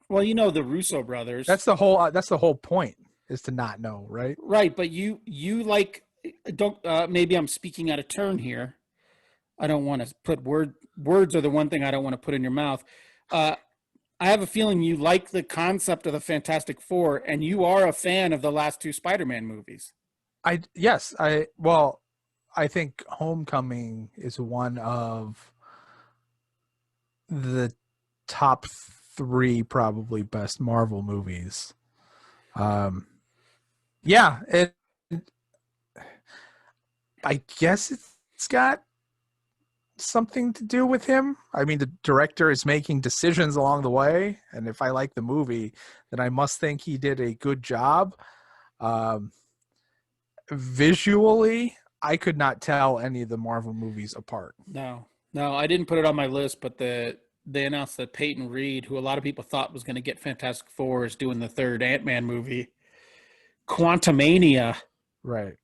Well, the Russo brothers. That's the whole point, is to not know, right? Right, but you like don't maybe I'm speaking out of turn here. I don't want to put words are the one thing I don't want to put in your mouth. I have a feeling you like the concept of the Fantastic Four, and you are a fan of the last two Spider-Man movies. I think Homecoming is one of the top 3 probably best Marvel movies. Yeah, I guess it's got something to do with him. I mean, the director is making decisions along the way, and if I like the movie, then I must think he did a good job. Visually, I could not tell any of the Marvel movies apart. No, I didn't put it on my list, but they announced that Peyton Reed, who a lot of people thought was going to get Fantastic Four, is doing the third Ant-Man movie, Quantumania. Right.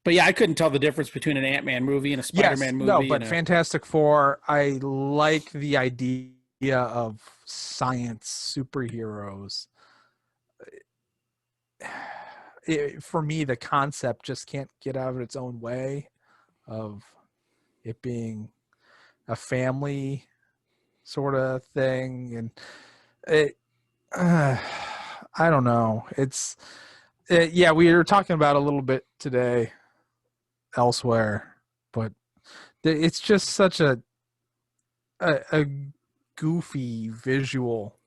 But yeah, I couldn't tell the difference between an Ant-Man movie and a Spider-Man movie. No, but Fantastic Four, I like the idea of science superheroes. For me, the concept just can't get out of its own way of it being a family sort of thing, and I don't know. Yeah, we were talking about a little bit today elsewhere, but it's just such a goofy visual.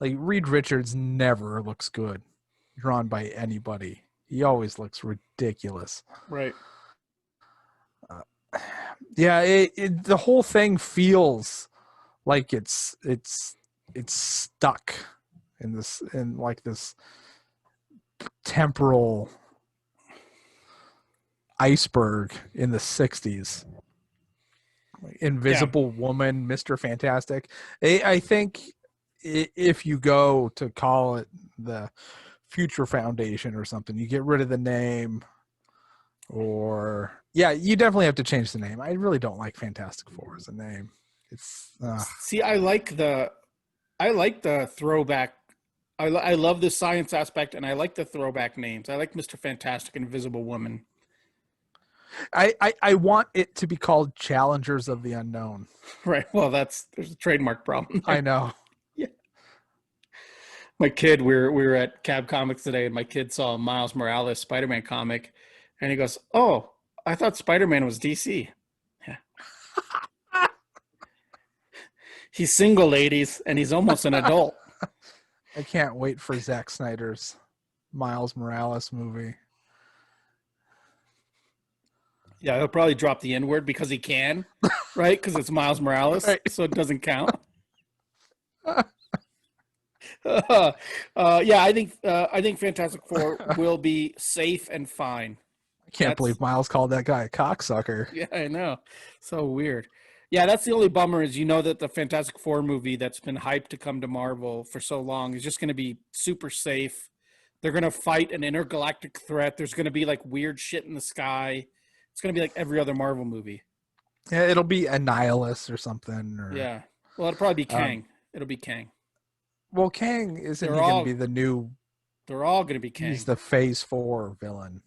Like, Reed Richards never looks good drawn by anybody. He always looks ridiculous. Right. Yeah, the whole thing feels like it's stuck in this temporal iceberg in the 60s. Invisible Woman, Mr. Fantastic. I think if you go to call it the Future Foundation or something, you get rid of the name, or you definitely have to change the name. I really don't like Fantastic Four as a name. It's see, I like the throwback. I love the science aspect, and I like the throwback names. I like Mr. Fantastic and Invisible Woman. I want it to be called Challengers of the Unknown. Right. Well, there's a trademark problem there. I know. Yeah. My kid, we were at Cab Comics today, and my kid saw a Miles Morales Spider-Man comic, and he goes, "Oh, I thought Spider-Man was DC." Yeah. He's single, ladies, and he's almost an adult. I can't wait for Zack Snyder's Miles Morales movie. Yeah, he'll probably drop the N word because he can, right? Because it's Miles Morales, Right. so it doesn't count. Yeah, I think Fantastic Four will be safe and fine. I can't That's believe Miles called that guy a cocksucker. Yeah, I know. So weird. Yeah, that's the only bummer is that the Fantastic Four movie that's been hyped to come to Marvel for so long is just going to be super safe. They're going to fight an intergalactic threat. There's going to be like weird shit in the sky. It's going to be like every other Marvel movie. Yeah, it'll be Annihilus or something. Or Yeah. Well, it'll probably be um, Kang. It'll be Kang. well, Kang isn't They're he going to be all the new? they're all going to be He's Kang. the Phase 4 villain.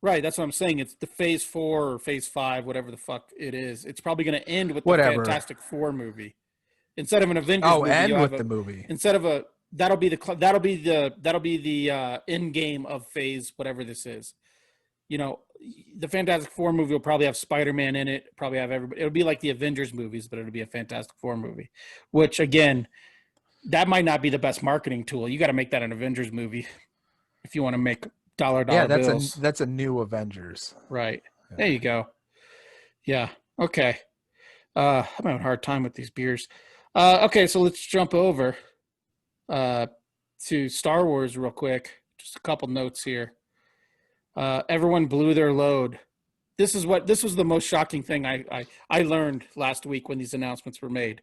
Right, that's what I'm saying. It's the Phase 4 or Phase 5, whatever the fuck it is. It's probably going to end with the Whatever. Fantastic Four movie. Instead of an Avengers Oh, movie, and you'll have with a the movie. instead of a that'll be the end game of phase whatever this is. You know, the Fantastic Four movie will probably have Spider-Man in it, probably have everybody. It'll be like the Avengers movies, but it'll be a Fantastic Four movie, which again, that might not be the best marketing tool. You got to make that an Avengers movie if you want to make Yeah, dollar bills. that's a new Avengers. Right. There Yeah. you go. Yeah. Okay. I'm having a hard time with these beers. Okay, so let's jump over uh, to Star Wars real quick. Just a couple notes here. Everyone blew their load. This was the most shocking thing I learned last week when these announcements were made.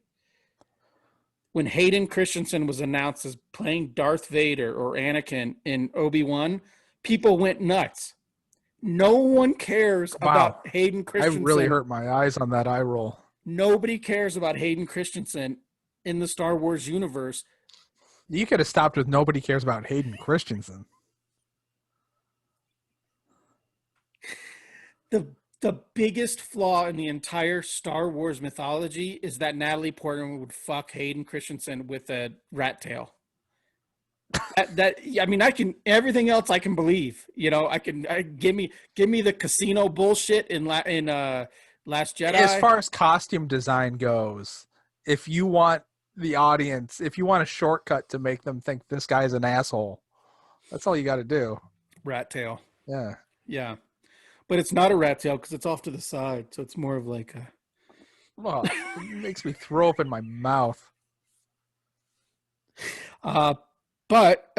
When Hayden Christensen was announced as playing Darth Vader or Anakin in Obi-Wan, people went nuts. No one cares Wow. about Hayden I really Christensen. hurt my eyes on that eye roll. Nobody cares about Hayden Christensen in the Star Wars universe. You could have stopped with nobody cares about Hayden Christensen. The biggest flaw in the entire Star Wars mythology is that Natalie Portman would fuck Hayden Christensen with a rat tail. I mean, I can everything else I can believe. Give me the casino bullshit in Last As Jedi. far as costume design goes, if you want the audience, if you want a shortcut to make them think this guy's an asshole, that's all you got to do. Rat tail. Yeah. Yeah, but it's not a rat tail because it's off to the side, so it's more of like a. Well, it makes me throw up in my mouth. Uh, but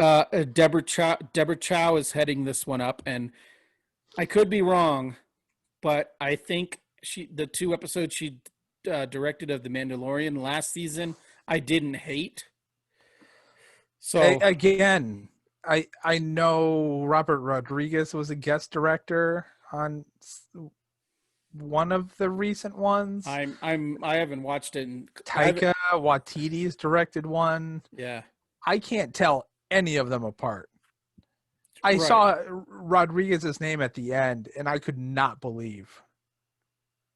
Deborah Chow is heading this one up, and I could be wrong, but I think the 2 episodes she directed of The Mandalorian last season, I didn't hate. So Again, I know Robert Rodriguez was a guest director on one of the recent ones. I haven't watched it. Taika Waititi's directed one. Yeah. I can't tell any of them apart. I Right. saw Rodriguez's name at the end, and I could not believe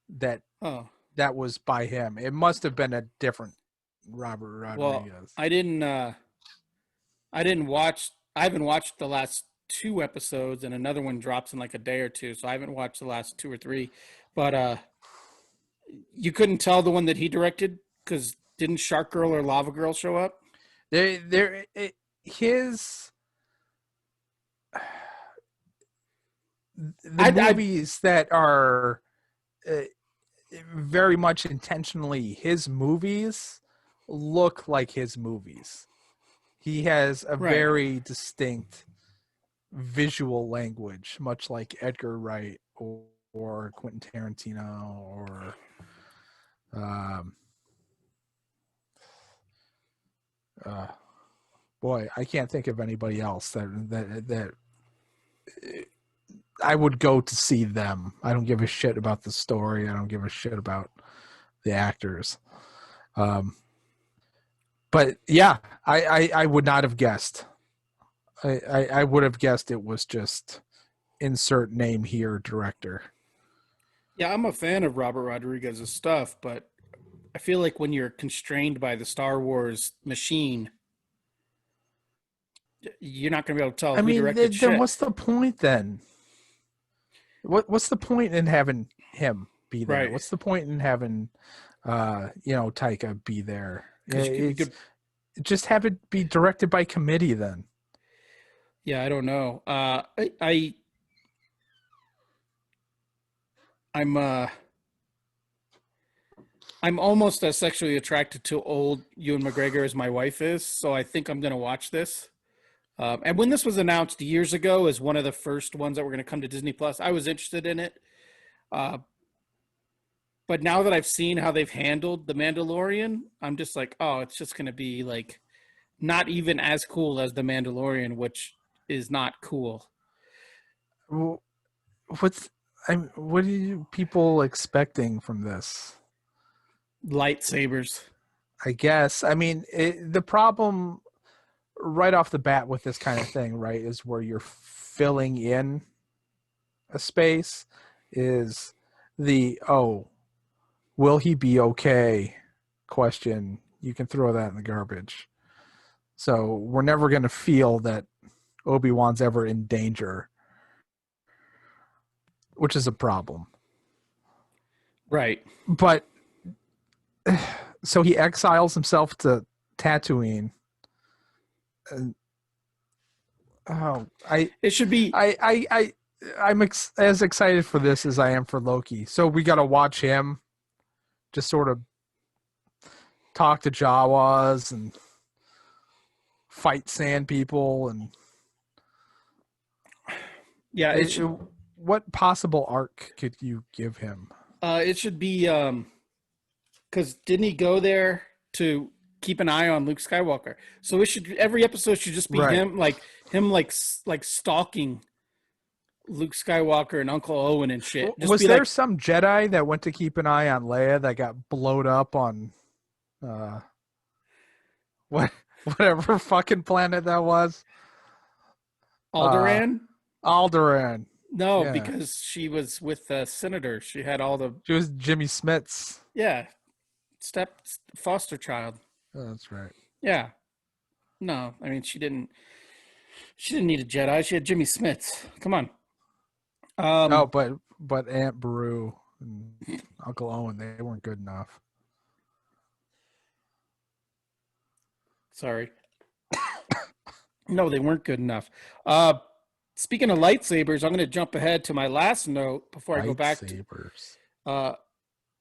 that Oh. that was by him. It must have been a different Robert Rodriguez. Well, I haven't watched the last 2 episodes, and another one drops in like a day or two, so I haven't watched the last 2 or 3. But you couldn't tell the one that he directed because didn't Shark Girl or Lava Girl show up? His movies that are very much intentionally his movies look like his movies. He has a very distinct visual language, much like Edgar Wright or Quentin Tarantino or boy, I can't think of anybody else that I would go to see them. I don't give a shit about the story. I don't give a shit about the actors. But yeah, I would not have guessed. I would have guessed it was just insert name here director. Yeah, I'm a fan of Robert Rodriguez's stuff, but I feel like when you're constrained by the Star Wars machine, you're not going to be able to tell who directed shit. Then what's the point then? What's the point in having him be there? Right. What's the point in having Taika be there? Just have it be directed by committee then. Yeah, I don't know. I'm uh I'm almost as sexually attracted to old Ewan McGregor as my wife is, so I think I'm gonna watch this. And when this was announced years ago as one of the first ones that were going to come to Disney Plus, I was interested in it. Uh, but now that I've seen how they've handled The Mandalorian, I'm just like, oh, it's just going to be like not even as cool as The Mandalorian, which is not cool. Well, what are you people expecting from this? Lightsabers. I guess. I mean, the problem right off the bat with this kind of thing, right, is where you're filling in a space is the will he be okay question. You can throw that in the garbage. So we're never going to feel that Obi-Wan's ever in danger, which is a problem. Right. But so he exiles himself to Tatooine. And, It should be. I'm as excited for this as I am for Loki. So we got to watch him just sort of talk to Jawas and fight sand people and Yeah, what possible arc could you give him? it should be. Because didn't he go there to keep an eye on Luke Skywalker? So it should every episode should just be Right. him like stalking Luke Skywalker and Uncle Owen and shit. Just Was be there like, some Jedi that went to keep an eye on Leia that got blowed up on uh what whatever fucking planet that was? Alderaan? Alderaan. No, Yeah. because she was with the senator. She had all the, She was Jimmy Smits. yeah, step foster child. Oh, that's right. Yeah. No, I mean she didn't need a Jedi. She had Jimmy Smits. Come on. Oh, Um but Aunt Beru and Uncle Owen, they weren't good enough. sorry. No, they weren't good enough. Speaking of lightsabers, I'm going to jump ahead to my last note before I go back to Lightsabers. uh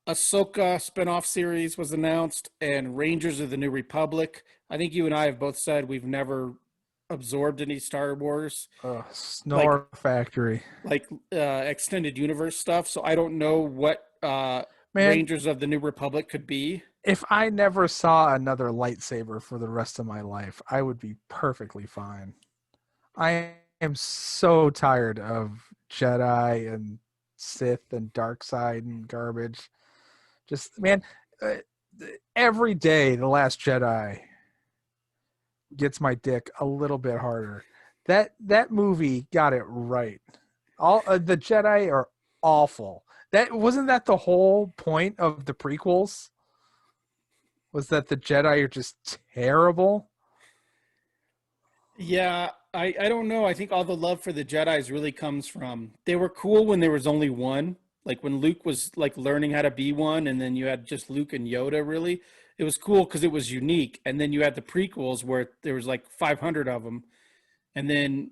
Ahsoka spinoff series was announced and Rangers of the New Republic. I think you and I have both said we've never absorbed any Star Wars like Snore Factory. like extended universe stuff, so I don't know what Man, Rangers of the New Republic could be. if I never saw another lightsaber for the rest of my life, I would be perfectly fine. I am so tired of Jedi and Sith and dark side and garbage. Just man, uh, every day the Last Jedi gets my dick a little bit harder. That movie got it right. All the Jedi are awful. That wasn't that the whole point of the prequels? Was that the Jedi are just terrible? Yeah, I don't know. I think all the love for the Jedi's really comes from they were cool when there was only one. Like when Luke was like learning how to be one, and then you had just Luke and Yoda. Really, it was cool because it was unique. And then you had the prequels where there was like 500 of them, and then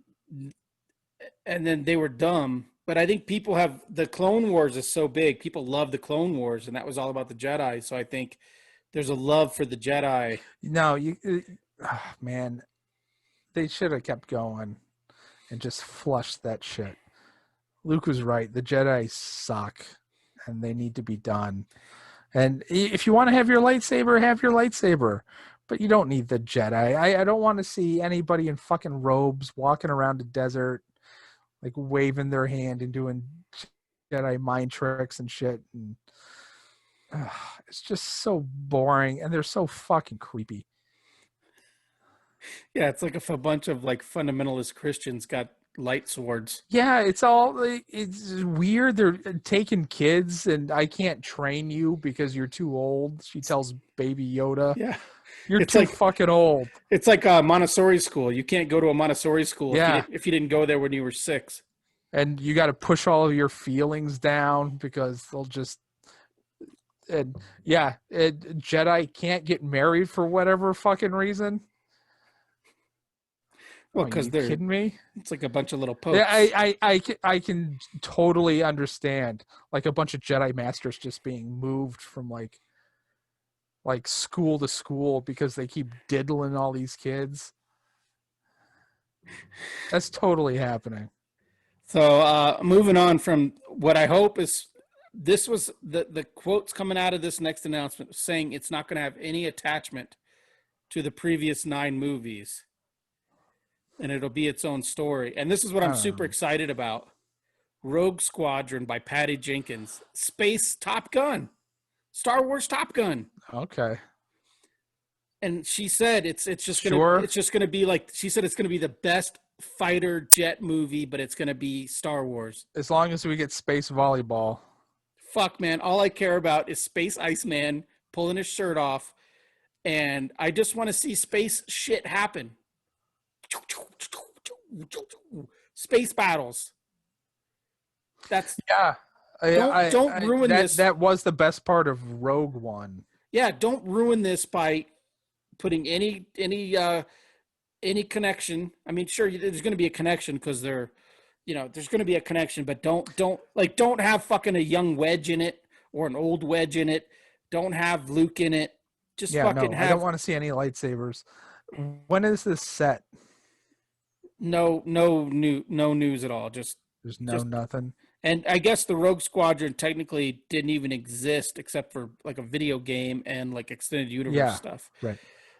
they were dumb. But I think people have the Clone Wars is so big. People love the Clone Wars, and that was all about the Jedi. So I think there's a love for the Jedi. No, man, they should have kept going and just flushed that shit. Luke was right. The Jedi suck, and they need to be done. And if you want to have your lightsaber, have your lightsaber. But you don't need the Jedi. I don't want to see anybody in fucking robes walking around the desert, like waving their hand and doing Jedi mind tricks and shit. And it's just so boring, and they're so fucking creepy. Yeah, it's like if a bunch of like fundamentalist Christians got light swords. Yeah, it's weird. They're taking kids, and I can't train you because you're too old. She tells Baby Yoda, Yeah, "You're it's too like fucking old." it's like a Montessori school. You can't go to a Montessori school Yeah, if you didn't go there when you were 6. and you got to push all of your feelings down because they'll just and yeah, Jedi can't get married for whatever fucking reason. Well, Are because you they're kidding me? it's like a bunch of little Yeah, popes. I can totally understand like a bunch of Jedi masters just being moved from like school to school because they keep diddling all these kids. That's totally happening. So moving on from what I hope is this was the quotes coming out of this next announcement saying it's not going to have any attachment to the previous 9 movies and it'll be its own story. And this is what I'm super excited about. Rogue Squadron by Patty Jenkins. Space Top Gun. Star Wars Top Gun. Okay. And she said Sure. it's just gonna be like she said it's gonna be the best fighter jet movie, but it's gonna be Star Wars. As long as we get space volleyball. Fuck man, all I care about is Space Iceman pulling his shirt off, and I just want to see space shit happen. Space battles. That's Yeah. don't ruin That this. that was the best part of Rogue One. Yeah, don't ruin this by putting any connection. I mean, sure, there's going to be a connection because there's going to be a connection, but don't have fucking a young Wedge in it or an old Wedge in it. Don't have Luke in it. Just Yeah, fucking no, I don't have want to see any lightsabers. When is this set? no news at all. There's no Just nothing. and I guess the Rogue Squadron technically didn't even exist except for like a video game and like extended universe Yeah, stuff. right.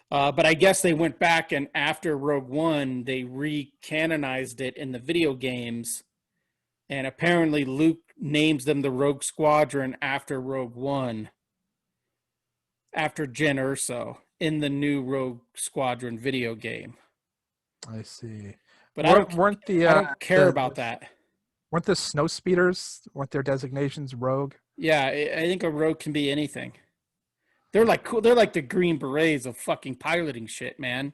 But I guess they went back and after Rogue One, they re-canonized it in the video games. And apparently Luke names them the Rogue Squadron after Rogue One, after Jen Erso in the new Rogue Squadron video game. I see. But Weren't I don't care about that. weren't the snow speeders, weren't their designations Rogue? Yeah, I think a rogue can be anything. They're like cool. They're like the Green Berets of fucking piloting shit, man.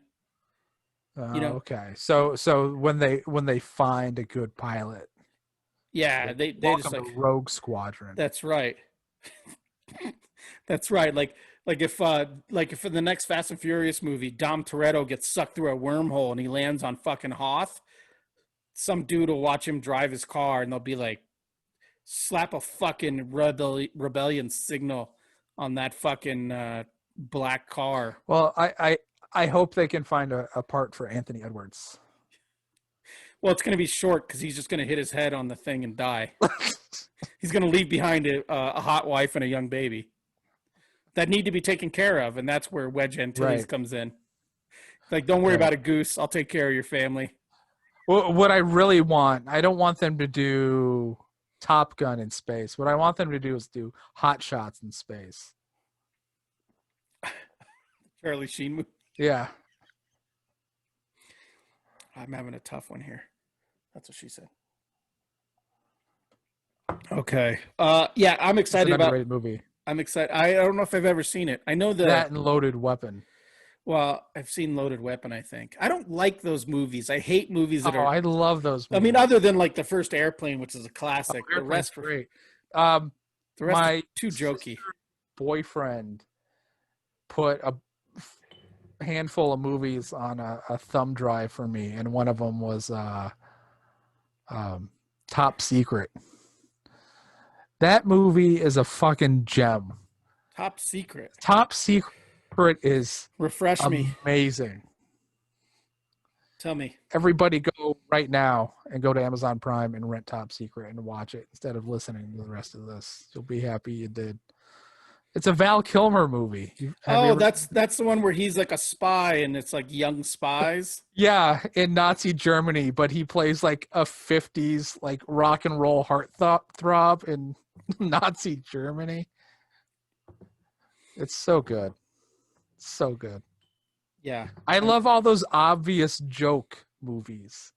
You know, Okay. So when they find a good pilot, yeah, say, they just welcome to like Rogue Squadron. that's right. That's right. Like if in the next Fast and Furious movie, Dom Toretto gets sucked through a wormhole and he lands on fucking Hoth, some dude will watch him drive his car and they'll be like, slap a fucking rebellion signal on that fucking black car. Well, I hope they can find a part for Anthony Edwards. Well, it's going to be short because he's just going to hit his head on the thing and die. He's going to leave behind a hot wife and a young baby that need to be taken care of, and that's where Wedge Antilles comes in. Like, don't worry about a goose. I'll take care of your family. Well, what I really want, I don't want them to do Top Gun in space. What I want them to do is do Hot Shots in space. Charlie Sheen movie. Yeah. I'm having a tough one here. That's what she said. Okay. Yeah, I'm excited it's an about. underrated movie. I'm excited. I don't know if I've ever seen it. I know That and Loaded Weapon. Well, I've seen Loaded Weapon. I think I don't like those movies. I hate movies that are. I love those movies. I mean, other than like the first Airplane, which is a classic. The rest are great. The rest My are too jokey. boyfriend put a handful of movies on a thumb drive for me, and one of them was Top Secret. That movie is a fucking gem. Top Secret. Top Secret is Refresh me. Amazing. Tell me. Everybody go right now and go to Amazon Prime and rent Top Secret and watch it instead of listening to the rest of this. You'll be happy you did. It's a Val Kilmer movie. That's the one where he's like a spy and it's like young spies. Yeah, in Nazi Germany, but he plays like a 50s like rock and roll heartthrob in Nazi Germany. It's so good. So good. Yeah. I love all those obvious joke movies.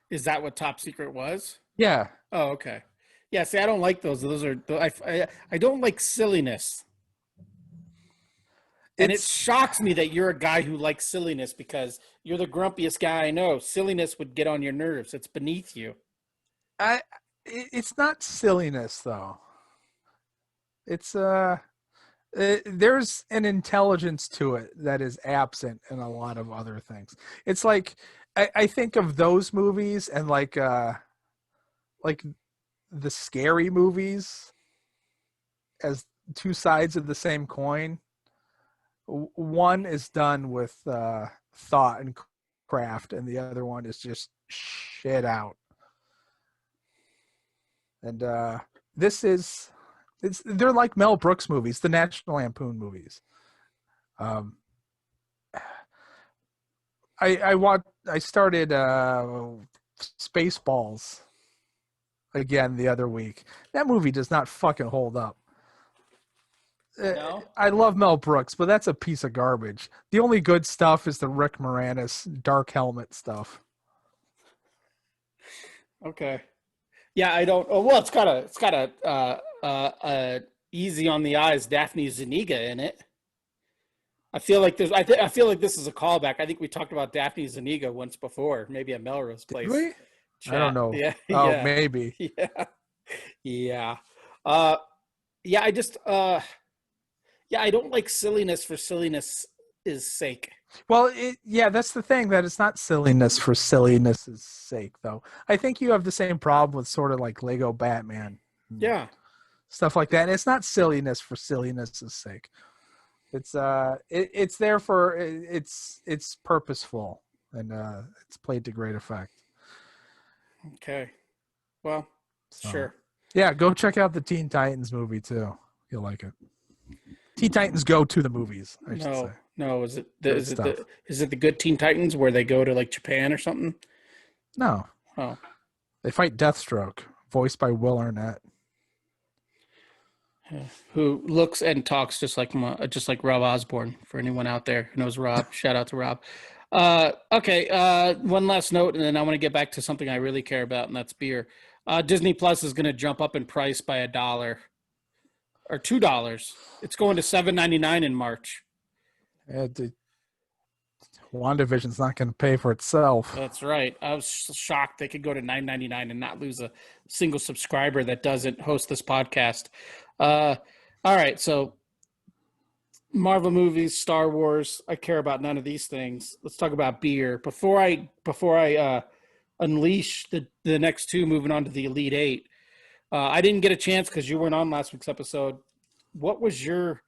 Is that what Top Secret was? Yeah. Oh, okay. Yeah, see, I don't like those. Those are I don't like silliness. And it shocks me that you're a guy who likes silliness because you're the grumpiest guy I know. Silliness would get on your nerves. It's beneath you. It's not silliness though. It's there's an intelligence to it that is absent in a lot of other things. It's like I think of those movies and like the scary movies as two sides of the same coin. One is done with thought and craft, and the other one is just shit out. And this is they're like Mel Brooks movies, the National Lampoon movies. Um, I started Spaceballs again the other week. That movie does not fucking hold up. No? I love Mel Brooks, but that's a piece of garbage. The only good stuff is the Rick Moranis Dark Helmet stuff. Okay. Yeah, I don't. Oh, well, it's got a easy on the eyes Daphne Zuniga in it. I feel like I feel like this is a callback. I think we talked about Daphne Zuniga once before, maybe at Melrose Did Place we? I don't chat. know. Yeah, Oh, yeah, maybe. yeah, yeah. Uh, yeah. Yeah, I don't like silliness for silliness is sake. Well, yeah, that's the thing, that it's not silliness for silliness' sake, though. I think you have the same problem with sort of like Lego Batman and Yeah. stuff like that. And it's not silliness for silliness' sake. It's there for it's purposeful, and it's played to great effect. Okay. Well, So sure. yeah, go check out the Teen Titans movie too. You'll like it. Teen Titans Go to the movies, I should say. No, no. Is it Great stuff. the Good Teen Titans where they go to like Japan or something? No, Oh, they fight Deathstroke, voiced by Will Arnett. yeah. Who looks and talks just like Rob Osborne. For anyone out there who knows Rob, shout out to Rob. Okay. One last note, and then I want to get back to something I really care about, and that's beer. Disney Plus is going to jump up in price by $1 or $2. It's going to $7.99 in March. WandaVision's not going to pay for itself. That's right. I was shocked they could go to $9.99 and not lose a single subscriber that doesn't host this podcast. All right, so Marvel movies, Star Wars. I care about none of these things. Let's talk about beer before I unleash the next two. Moving on to the Elite Eight. I didn't get a chance because you weren't on last week's episode. What was your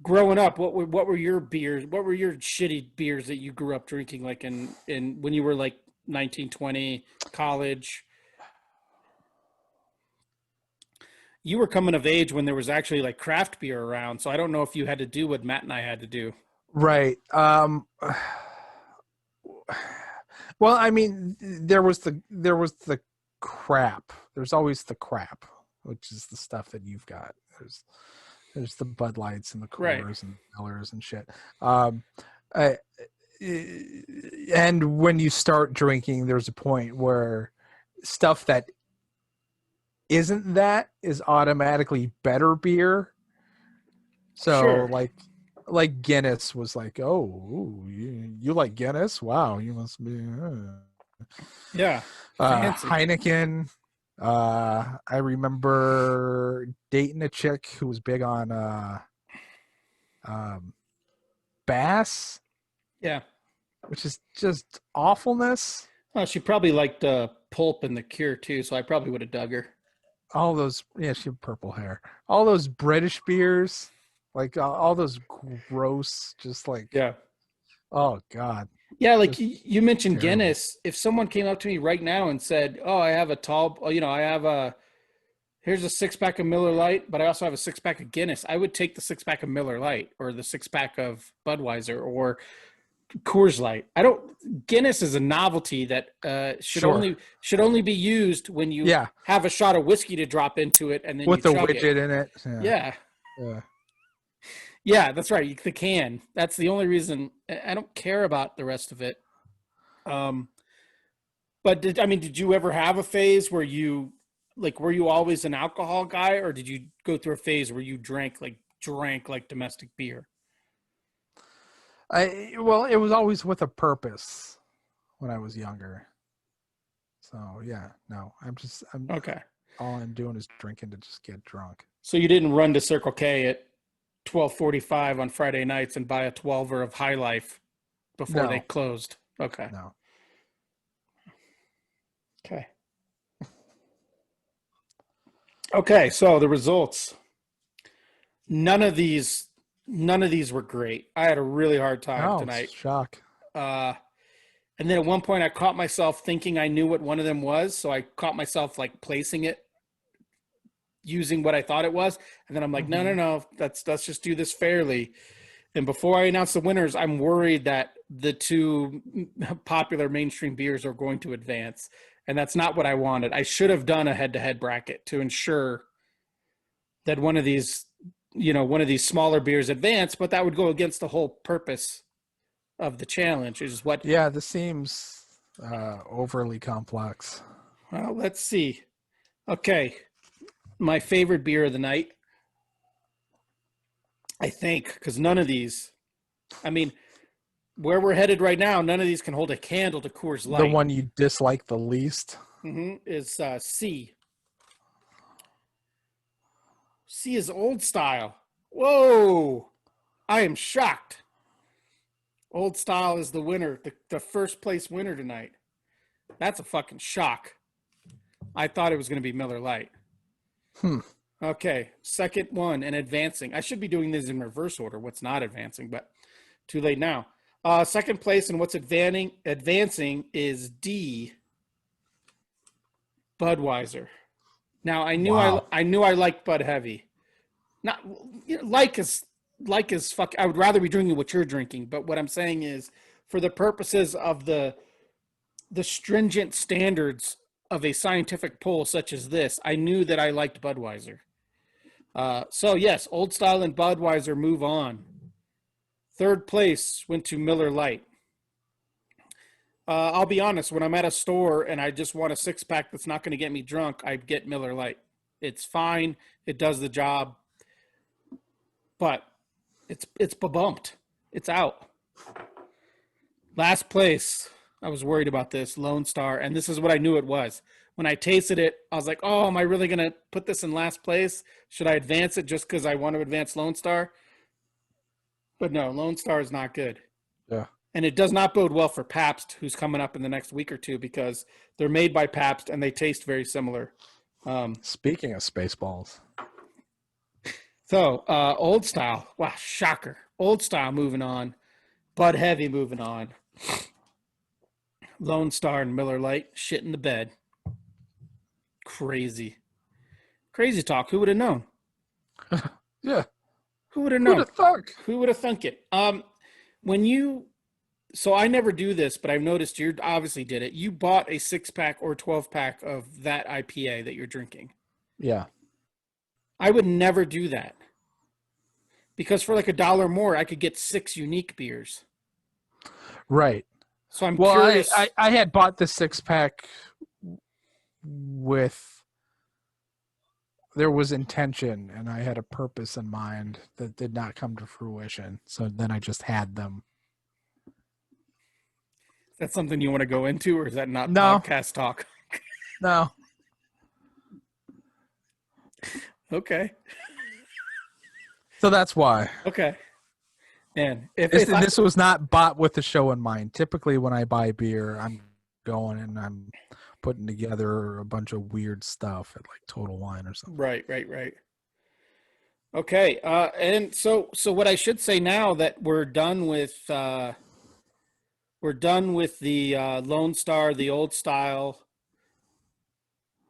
growing up? What were your beers? What were your shitty beers that you grew up drinking? Like in when you were like 19, 20, college. You were coming of age when there was actually like craft beer around. So I don't know if you had to do what Matt and I had to do. Right. Well, I mean, there was the crap. There's always the crap, which is the stuff that you've got. There's the Bud Lights and the Right. Coors and Millers and shit. I, and when you start drinking, there's a point where stuff that isn't that is automatically better beer. So Sure. like Guinness was like, oh, ooh, you like Guinness? Wow, you must be Yeah. Fancy. Heineken. I remember dating a chick who was big on um, Bass, Yeah. which is just awfulness. Well, she probably liked Pulp and The Cure too, so I probably would have dug her. All those, yeah, she had purple hair. All those British beers, like all those gross, just like, Yeah. oh God, Yeah, like just you mentioned terrible. Guinness. If someone came up to me right now and said, "Oh, I have a tall, I have a here's a 6 pack of Miller Lite, but I also have a 6 pack of Guinness," I would take the 6 pack of Miller Lite or the 6 pack of Budweiser or Coors Light. I don't. Guinness is a novelty that Sure, should only be used when you yeah, have a shot of whiskey to drop into it and then you with the chug it. widget in it. Yeah, Yeah, yeah. yeah, that's right. The can. That's the only reason. I don't care about the rest of it. Um, but did you ever have a phase where were you always an alcohol guy, or did you go through a phase where you drank like domestic beer? Well, it was always with a purpose when I was younger. So yeah, no, I'm Okay, all I'm doing is drinking to just get drunk. so you didn't run to Circle K at 12:45 on Friday nights and buy a 12er of High Life before they No, closed. Okay. no. Okay. Okay, so the results. None of these were great. I had a really hard time Oh, tonight. shock. Uh and then at one point I caught myself thinking I knew what one of them was, so I caught myself like placing it using what I thought it was, and then I'm like, no, no, Mhm. no, let's just do this fairly. And before I announce the winners, I'm worried that the two popular mainstream beers are going to advance, and that's not what I wanted. I should have done a head-to-head bracket to ensure that one of these, one of these smaller beers advance, but that would go against the whole purpose of the challenge. Is what? Yeah, this seems overly complex. Well, let's see. Okay, my favorite beer of the night, I think, because none of these. I mean, where we're headed right now, none of these can hold a candle to Coors The Light. one you dislike the least. Is C. C is old style. Whoa! I am shocked. Old style is the winner, the first place winner tonight. That's a fucking shock. I thought it was going to be Miller Lite. Hmm. Okay, second one and advancing. I should be doing this in reverse order. What's not advancing, but too late now. Second place and what's advancing is D. Budweiser. Now Wow. I knew I liked Bud Heavy. Not like is fuck. I would rather be drinking what you're drinking, but what I'm saying is, for the purposes of the stringent standards of a scientific poll such as this, I knew that I liked Budweiser. So yes, Old Style and Budweiser move on. Third place went to Miller Lite. I'll be honest, when I'm at a store and I just want a 6-pack that's not going to get me drunk, I get Miller Lite. It's fine. It does the job, but it's bumped. It's out. Last place. I was worried about this Lone Star, and this is what I knew it was. When I tasted it, I was like, "Oh, am I really going to put this in last place? Should I advance it just because I want to advance Lone Star?" But no, Lone Star is not good. Yeah. And it does not bode well for Pabst, who's coming up in the next week or two, because they're made by Pabst and they taste very similar. Speaking of Spaceballs. So, Old Style. Wow, shocker. Old Style moving on. Bud Heavy moving on. Lone Star and Miller Lite shit in the bed. Crazy. Crazy talk. Who would have known? Yeah. Who would have Who'd known? have thunk? Who would have thunk it? When you, so I never do this, but I've noticed you obviously did it. You bought a 6-pack or 12-pack of that IPA that you're drinking. Yeah. I would never do that because for like $1 more, I could get 6 unique beers. Right. So I'm Well, curious. I had bought the 6-pack with there was intention and I had a purpose in mind that did not come to fruition. So then I just had them. Is that something you want to go into, or is that not No. podcast talk? No. Okay. So that's why. Okay. And if This was not bought with the show in mind. Typically when I buy beer, I'm going and I'm putting together a bunch of weird stuff at like Total Wine or something. right. Okay. And so what I should say now that we're done with the Lone Star, the Old Style,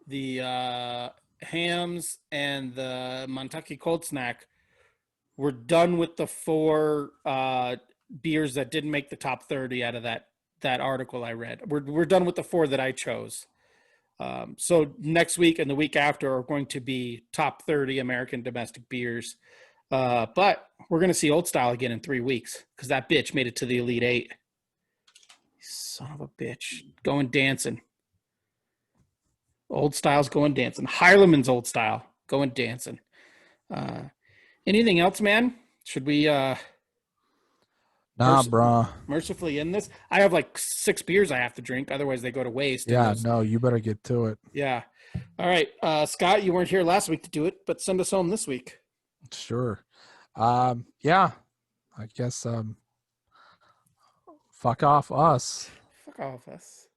the Hams, and the Montucky Cold Snack. We're done with the 4 beers that didn't make the top 30 out of that article I read. We're done with the 4 that I chose. So next week and the week after are going to be top 30 American domestic beers. But we're going to see Old Style again in 3 weeks because that bitch made it to the Elite 8. Son of a bitch. Going dancing. Old Style's going dancing. Heileman's Old Style going dancing. Anything else, man? Should we Nah, bruh. mercifully end this? I have like 6 beers I have to drink. Otherwise, they go to waste. Yeah, no, you better get to it. Yeah. All right. Scott, you weren't here last week to do it, but send us home this week. Sure. Yeah, I guess fuck off us. Fuck all of us.